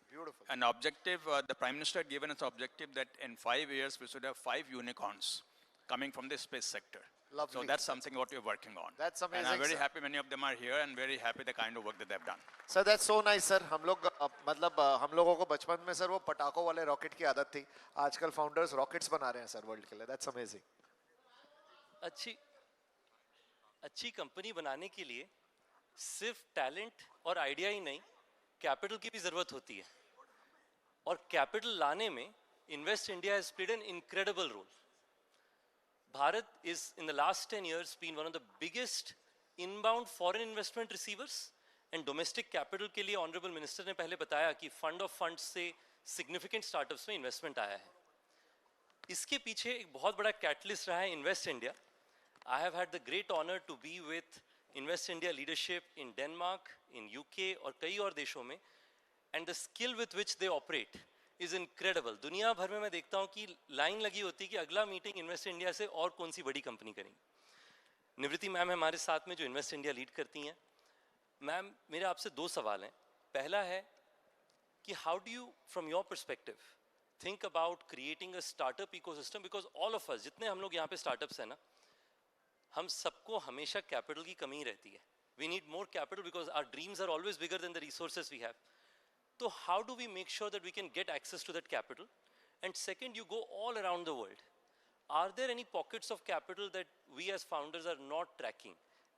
Beautiful. An objective, the Prime Minister had given us an objective that in 5 years we should have 5 unicorns coming from the space sector. Lovely. So that's something what we're working on. That's amazing. And I'm very sir. happy many of them are here and very happy the kind of work that they've done. Sir, that's so nice, sir. हम लोग मतलब हम लोगों को बचपन में sir वो पटाखों वाले रॉकेट की आदत थी. आजकल फाउंडर्स रॉकेट्स बना रहे हैं सर वर्ल्ड के लिए. That's amazing. अच्छी कंपनी बनाने के लिए सिर्फ टैलेंट और आइडिया ही नहीं, कैपिटल की भी जरूरत होती है. और कैपिटल लाने में invest India has played an incredible role. Bharat is, in the last 10 years, been one of the biggest inbound foreign investment receivers and domestic capital के लिए Honorable Minister ने पहले बताया कि fund of funds से significant startups में investment आया है. इसके पीछे एक बहुत बड़ा catalyst रहा है Invest India. I have had the great honor to be with Invest India leadership in Denmark, in UK और कई और देशों में, and the skill with which they operate is incredible. दुनिया भर में मैं देखता हूँ कि लाइन लगी होती है कि अगला मीटिंग इन्वेस्ट इंडिया से और कौन सी बड़ी कंपनी करेंगी. निवृत्ति मैम हमारे साथ में जो इन्वेस्ट इंडिया लीड करती हैं. मैम मेरे आपसे 2 सवाल हैं. पहला है कि how do you from your perspective think about creating a startup ecosystem, because all of us जितने हम लोग यहाँ पे स्टार्टअप्स हैं ना, हम सबको हमेशा कैपिटल की कमी रहती है. We need more capital because our dreams are always bigger than the resources we have. So how do we make sure that we can get access to that capital? And second, you go all around the world. Are there any pockets of capital that we as founders are not tracking?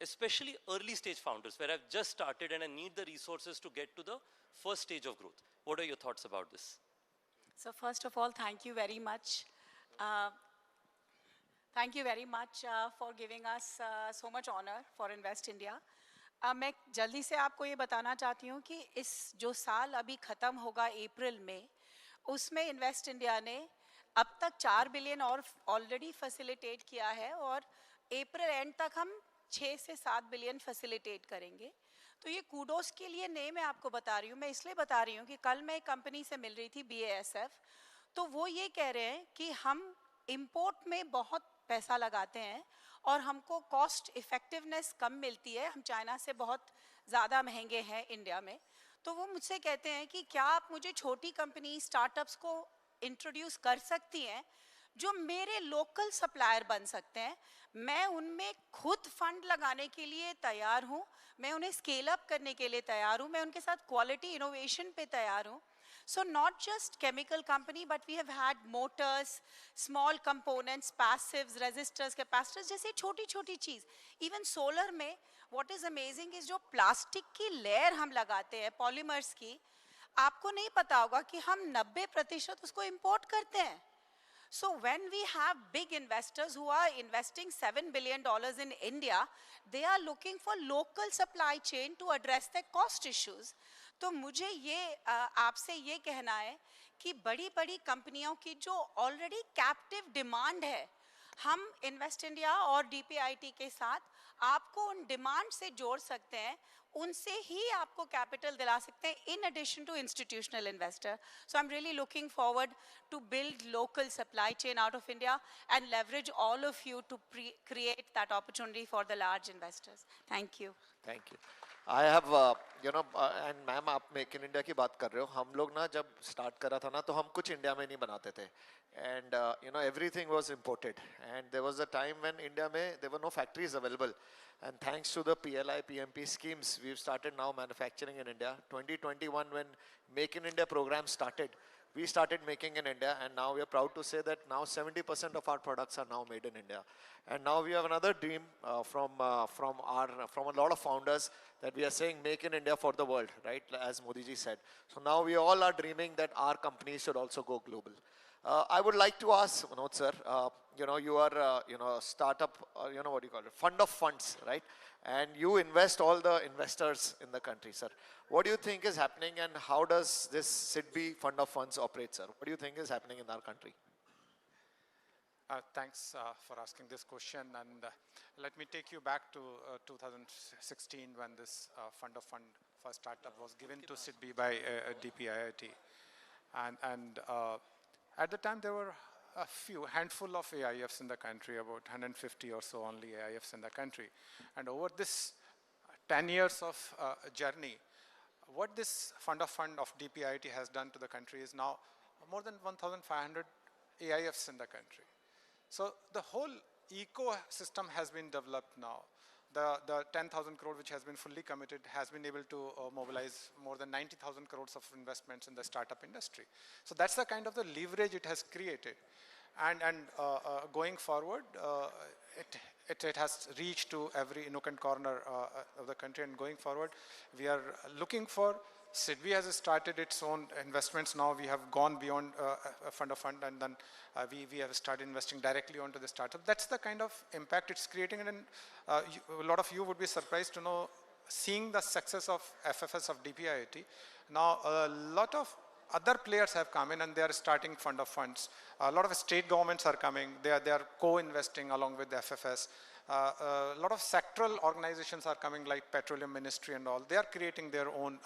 Especially early stage founders where I've just started and I need the resources to get to the first stage of growth. What are your thoughts about this? So first of all, thank you very much. Thank you very much for giving us so much honor for Invest India. मैं जल्दी से आपको ये बताना चाहती हूँ कि इस जो साल अभी ख़त्म होगा अप्रैल में, उसमें इन्वेस्ट इंडिया ने अब तक 4 बिलियन और ऑलरेडी फैसिलिटेट किया है और अप्रैल एंड तक हम 6 से 7 बिलियन फैसिलिटेट करेंगे. तो ये कूडोस के लिए नहीं मैं आपको बता रही हूँ, मैं इसलिए बता रही हूँ कि कल मैं एक कंपनी से मिल रही थी BASF, तो वो ये कह रहे हैं कि हम इंपोर्ट में बहुत पैसा लगाते हैं और हमको कॉस्ट इफेक्टिवनेस कम मिलती है, हम चाइना से बहुत ज़्यादा महंगे हैं इंडिया में. तो वो मुझसे कहते हैं कि क्या आप मुझे छोटी कंपनी स्टार्टअप्स को इंट्रोड्यूस कर सकती हैं जो मेरे लोकल सप्लायर बन सकते हैं. मैं उनमें खुद फंड लगाने के लिए तैयार हूँ, मैं उन्हें स्केल अप करने के लिए तैयार हूँ, मैं उनके साथ क्वालिटी इनोवेशन पे तैयार हूँ. So not just chemical company, but we have had motors, small components, passives, resistors, capacitors, जैसे छोटी छोटी चीज़. Even solar में what is amazing is जो प्लास्टिक की लेयर हम लगाते हैं पॉलीमर्स की, आपको नहीं पता होगा कि हम 90% उसको इंपोर्ट करते हैं. So when we have big investors who are investing $7 billion in India, they are looking for local supply chain to address their cost issues. तो मुझे ये आपसे ये कहना है कि बड़ी बड़ी कंपनियों की जो ऑलरेडी कैप्टिव डिमांड है, हम इन्वेस्ट इंडिया और डीपीआईटी के साथ आपको उन डिमांड से जोड़ सकते हैं, उनसे ही आपको कैपिटल दिला सकते हैं in addition to institutional investor. So I'm really looking forward to build local supply chain out of India and leverage all of you to create that opportunity for the large investors. Thank you. Thank you. I have, and ma'am आप make in India की बात कर रहे हो, हम लोग ना जब स्टार्ट करा था ना तो हम कुछ इंडिया में नहीं बनाते थे, and everything was imported, and there was a time when India में there were no factories available, and thanks to the PLI PMP schemes we've started now manufacturing in India. 2021 when Make in India program started, we started making in India, and now we are proud to say that now 70% of our products are now made in India. And now we have another dream from a lot of founders that we are saying make in India for the world, right? As Modi ji said. So now we all are dreaming that our companies should also go global. I would like to ask Manoj sir, you are startup, what do you call it? Fund of funds, right? And you invest all the investors in the country, sir. What do you think is happening, and how does this SIDBI fund of funds operate, sir? What do you think is happening in our country? Thanks for asking this question, and let me take you back to 2016 when this fund of fund for startup was given to SIDBI by DPIIT, and at the time there were a handful of AIFs in the country, about 150 or so only AIFs in the country, and over this 10 years of journey, what this fund of DPIIT has done to the country is now more than 1,500 AIFs in the country. So the whole ecosystem has been developed now. The 10,000 crore which has been fully committed has been able to mobilize more than 90,000 crores of investments in the startup industry. So that's the kind of the leverage it has created. And going forward, it has reached to every nook and corner of the country, and going forward, we are looking for, SIDBI has started its own investments now. We have gone beyond a fund of fund, and then we have started investing directly onto the startup. That's the kind of impact it's creating, and a lot of you would be surprised to know, seeing the success of FFS of DPIIT. Now a lot of other players have come in and they are starting fund of funds. A lot of state governments are coming. They are co-investing along with the FFS. A lot of sectoral organizations are coming, like Petroleum Ministry and all. They are creating their own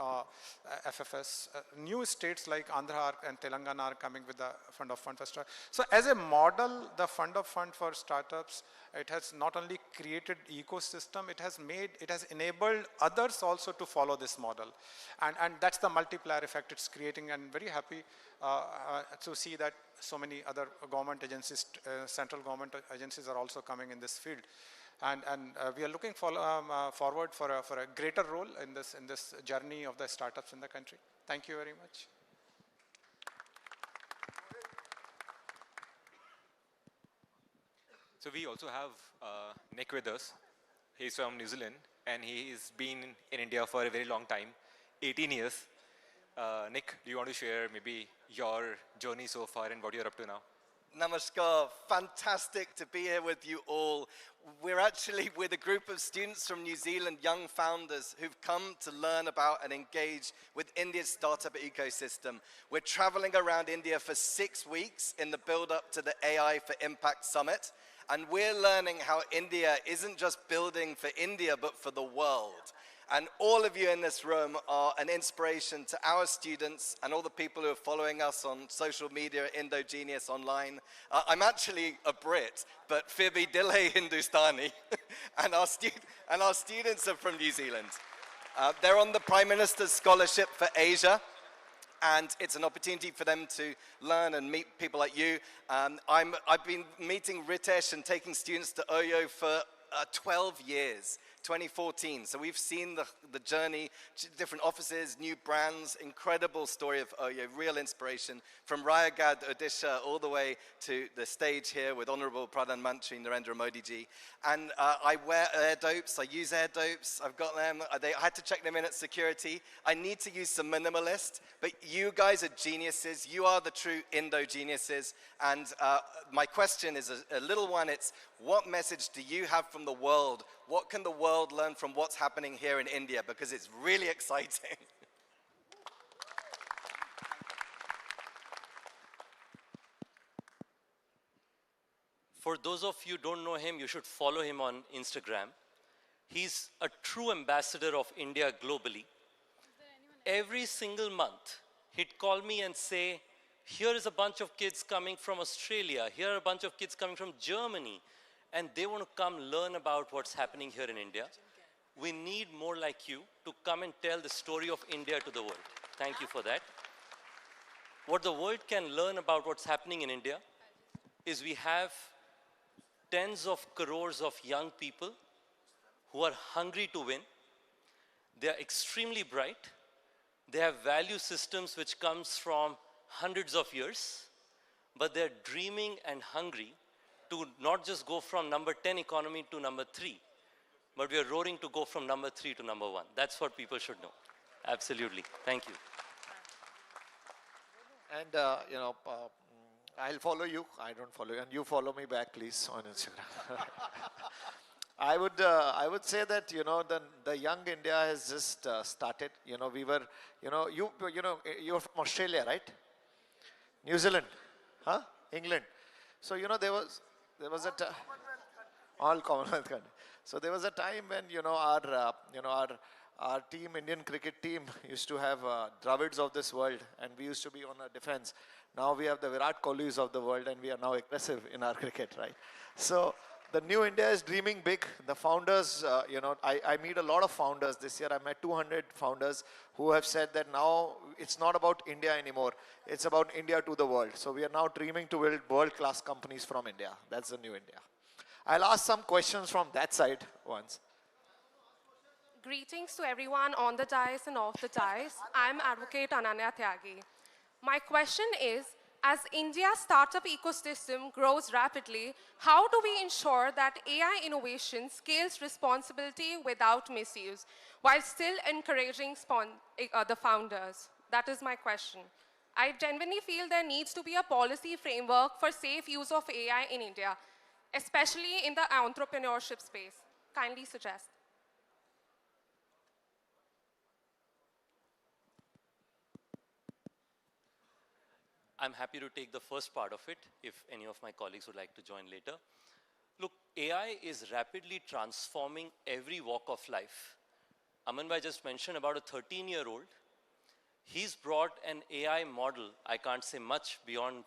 FFS. New states like Andhra and Telangana are coming with the fund of fund for startups. So as a model, the fund of fund for startups, it has not only created ecosystem, it has enabled others also to follow this model. And that's the multiplier effect it's creating, and very happy to see that so many other government agencies, central government agencies are also coming in this field. And we are looking forward for a greater role in this journey of the startups in the country. Thank you very much. So we also have Nick with us. He's from New Zealand, and he's been in India for a very long time, 18 years. Nick, do you want to share maybe your journey so far and what you're up to now? Namaskar, fantastic to be here with you all. We're actually with a group of students from New Zealand, young founders who've come to learn about and engage with India's startup ecosystem. We're traveling around India for 6 weeks in the build-up to the AI for Impact Summit. And we're learning how India isn't just building for India, but for the world. And all of you in this room are an inspiration to our students and all the people who are following us on social media, Indogenius online. I'm actually a Brit, but fir bhi dil hai Hindustani. and our students are from New Zealand. They're on the Prime Minister's Scholarship for Asia. And it's an opportunity for them to learn and meet people like you. I've been meeting Ritesh and taking students to Oyo for 12 years, 2014. So we've seen the journey, different offices, new brands, incredible story of Oyo, real inspiration from Rayagad, Odisha, all the way to the stage here with Honorable Pradhan Mantri Narendra Modi ji. And I wear air dopes, I use air dopes, I've got them, I had to check them in at security. I need to use some minimalist, but you guys are geniuses, you are the true Indo-geniuses. And my question is a little one, it's what message do you have from the world? What can the world learn from what's happening here in India? Because it's really exciting. For those of you who don't know him, you should follow him on Instagram. He's a true ambassador of India globally. Every single month, he'd call me and say, here is a bunch of kids coming from Australia, here are a bunch of kids coming from Germany, and they want to come learn about what's happening here in India. We need more like you to come and tell the story of India to the world. Thank you for that. What the world can learn about what's happening in India is we have tens of crores of young people who are hungry to win. They are extremely bright. They have value systems which comes from hundreds of years, but they're dreaming and hungry to not just go from number 10 economy to number 3, but we are roaring to go from number 3 to number 1. That's what people should know. Absolutely. Thank you. And, I'll follow you. I don't follow you. And you follow me back, please, on Instagram. I would say that, the young India has just started. We were, you're from Australia, right? New Zealand, huh? England. So, there was a time, all Commonwealth countries. So there was a time when, our team, Indian cricket team, used to have Dravids of this world, and we used to be on a defense. Now we have the Virat Kohlis of the world, and we are now aggressive in our cricket, right? So the new India is dreaming big. The founders, I meet a lot of founders this year. I met 200 founders who have said that now it's not about India anymore. It's about India to the world. So we are now dreaming to build world-class companies from India. That's the new India. I'll ask some questions from that side once. Greetings to everyone on the dais and off the dais. I'm Advocate Ananya Tyagi. My question is, as India's startup ecosystem grows rapidly, how do we ensure that AI innovation scales responsibility without misuse, while still encouraging the founders? That is my question. I genuinely feel there needs to be a policy framework for safe use of AI in India, especially in the entrepreneurship space. Kindly suggest. I'm happy to take the first part of it, if any of my colleagues would like to join later. Look, AI is rapidly transforming every walk of life. Aman bhai just mentioned about a 13-year-old. He's brought an AI model, I can't say much beyond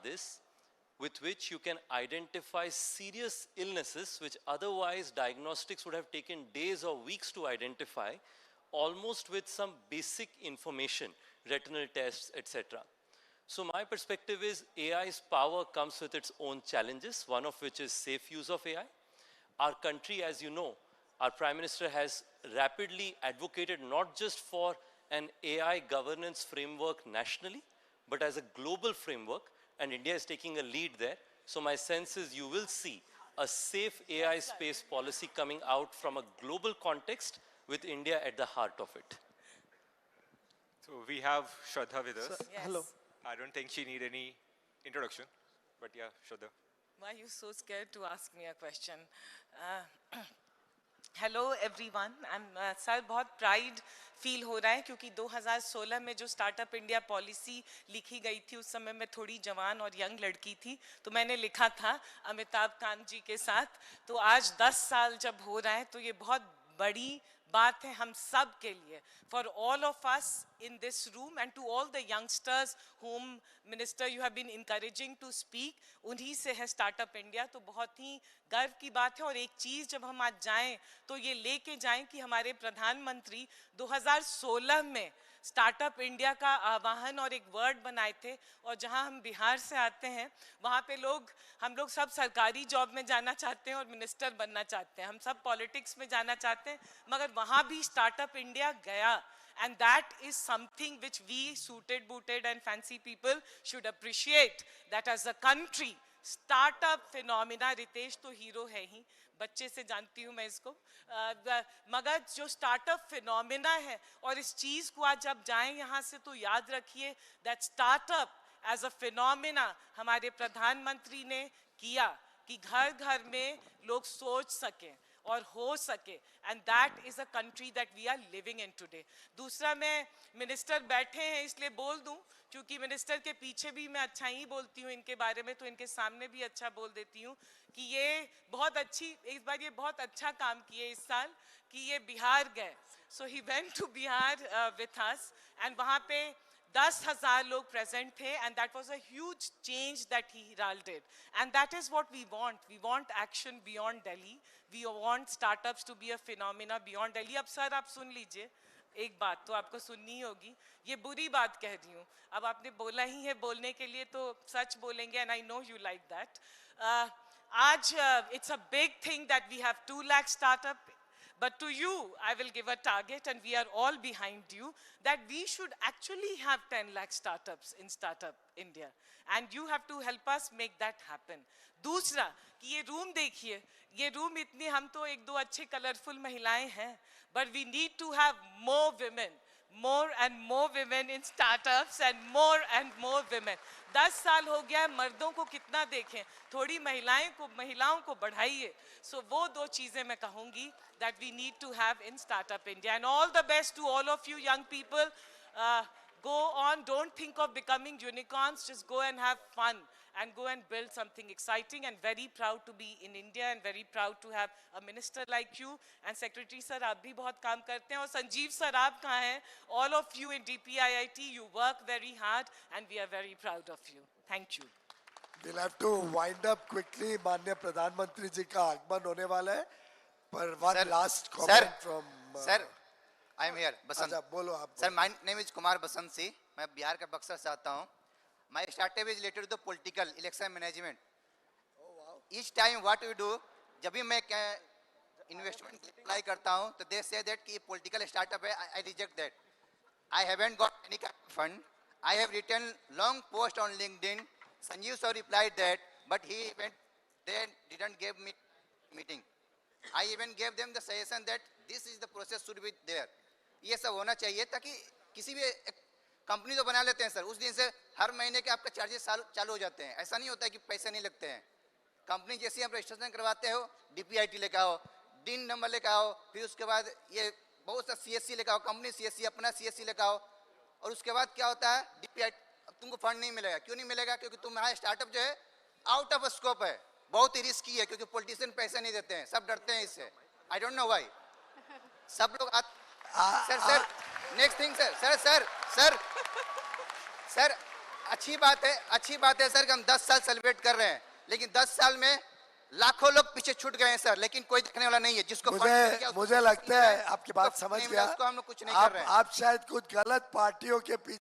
this, with which you can identify serious illnesses which otherwise diagnostics would have taken days or weeks to identify, almost with some basic information, retinal tests, etc. So my perspective is AI's power comes with its own challenges, one of which is safe use of AI. Our country, as you know, our Prime Minister has rapidly advocated not just for an AI governance framework nationally, but as a global framework, and India is taking a lead there. So my sense is you will see a safe AI space policy coming out from a global context with India at the heart of it. So we have Shraddha with us. Yes. Hello. I don't think she need any introduction, but yeah, Shraddha. Why are you so scared to ask me a question? Hello everyone. Sir बहुत pride feel हो रहा है क्योंकि 2016 में जो startup India policy लिखी गई थी उस समय मैं थोड़ी जवान और यंग लड़की थी तो मैंने लिखा था अमिताभ कांत जी के साथ तो आज 10 साल जब हो रहा है तो ये बहुत बड़ी बात है हम सब के लिए for all of us in this room and to all the youngsters whom minister you have been encouraging to speak उन्हीं से है स्टार्टअप इंडिया तो बहुत ही गर्व की बात है और एक चीज जब हम आज जाएं तो ये लेके जाएं कि हमारे प्रधानमंत्री 2016 में स्टार्टअप इंडिया का आह्वान और एक वर्ड बनाए थे और जहां हम बिहार से आते हैं वहां पे हम लोग सब सरकारी जॉब में जाना चाहते हैं और मिनिस्टर बनना चाहते हैं हम सब पॉलिटिक्स में जाना चाहते हैं मगर वहां भी स्टार्टअप इंडिया गया and that is something which we suited booted and fancy people should appreciate that as a country startup phenomena Ritesh तो हीरो है ही बच्चे से जानती हूँ मैं इसको मगर जो स्टार्टअप फिनोमिना है और इस चीज को आज जब जाएं यहाँ से तो याद रखिए that startup as a phenomena हमारे प्रधानमंत्री ने किया कि घर घर में लोग सोच सकें और हो सके, and that is a country that we are living in today. दूसरा, मैं मिनिस्टर बैठे हैं इसलिए बोल दूं, क्योंकि मिनिस्टर के पीछे भी मैं अच्छा ही बोलती हूँ इनके बारे में, तो इनके सामने भी अच्छा बोल देती हूँ कि ये बहुत अच्छी, इस बार ये बहुत अच्छा काम किए इस साल कि ये बिहार गए। So he went to Bihar with us, and वहाँ पे 10,000 लोग प्रेजेंट थे, and that was a huge change that he heralded, and that is what we want action beyond Delhi, we want startups to be a phenomena beyond Delhi. अब sir आप सुन लीजिए, एक बात तो आपको सुननी होगी, ये बुरी बात कह रही हूँ, अब आपने बोला ही है बोलने के लिए तो सच बोलेंगे, and I know you like that. आज it's a big thing that we have 2 lakh startup, but to you I will give a target, and we are all behind you, that we should actually have 10 lakh startups in Startup India, and you have to help us make that happen. दूसरा कि ये room देखिए, ये room इतनी, हम तो एक दो अच्छे कलरफुल महिलाएं हैं, but we need to have more women, more and more women in startups, and more women. 10 साल हो गया है, मर्दों को कितना देखें, थोड़ी महिलाओं को बढ़ाइए। सो वो दो चीजें मैं कहूंगी that we need to have in Startup India, and all the best to all of you young people. Go on, don't think of becoming unicorns, just go and have fun and go and build something exciting, and very proud to be in India, and very proud to have a minister like you, and secretary sir आप भी बहुत काम करते हैं, और Sanjeev sir आप कहाँ हैं? All of you in DPIIT, you work very hard, and we are very proud of you. Thank you. We'll have to wind up quickly. माननीय प्रधानमंत्री जी का आगमन होने वाला है, पर one last comment from Sir, I am here. Basant. अच्छा बोलो आप। Sir, my name is Kumar Basant Si. मैं बिहार का बक्सर से आता हूँ। My startup is related to political election management. Each time what we do, जब भी मैं investment apply करता हूँ, तो they say that कि political startup है, I reject that. I haven't got any kind of fund. I have written long post on LinkedIn. Sanjeev sir replied that, but he didn't give me meeting. I even gave them the suggestion that this is the process should be there. ये सब होना चाहिए ताकि किसी भी company तो बना लेते हैं सर, उस दिन से हर महीने के आपका चार्जेस चालू हो जाते हैं। ऐसा नहीं होता है कि पैसे नहीं लगते हैं। कंपनी जैसे आप रजिस्ट्रेशन करवाते हो, DPIT लेकर आओ, DIN नंबर लेकर आओ, फिर उसके बाद ये बहुत सा CSC लेकर आओ, कंपनी CSC अपना CSC लेकर आओ, और उसके बाद क्या होता है, DPIT तुमको फंड नहीं मिलेगा। क्यों नहीं मिलेगा? क्योंकि तुम्हारा स्टार्टअप जो है आउट ऑफ स्कोप है, बहुत ही रिस्की है, क्योंकि पॉलिटिशियन पैसे नहीं देते हैं, सब डरते हैं इससे। आई डोंट नो व्हाई सब लोग सर नेक्स्ट थिंग सर अच्छी बात है सर कि हम 10 साल सेलिब्रेट कर रहे हैं, लेकिन 10 साल में लाखों लोग पीछे छूट गए हैं सर, लेकिन कोई देखने वाला नहीं है। जिसको मुझे लगता है आपकी बात समझ गया, उसको हम लोग कुछ नहीं कर रहे हैं। आप शायद कुछ गलत पार्टियों के पीछे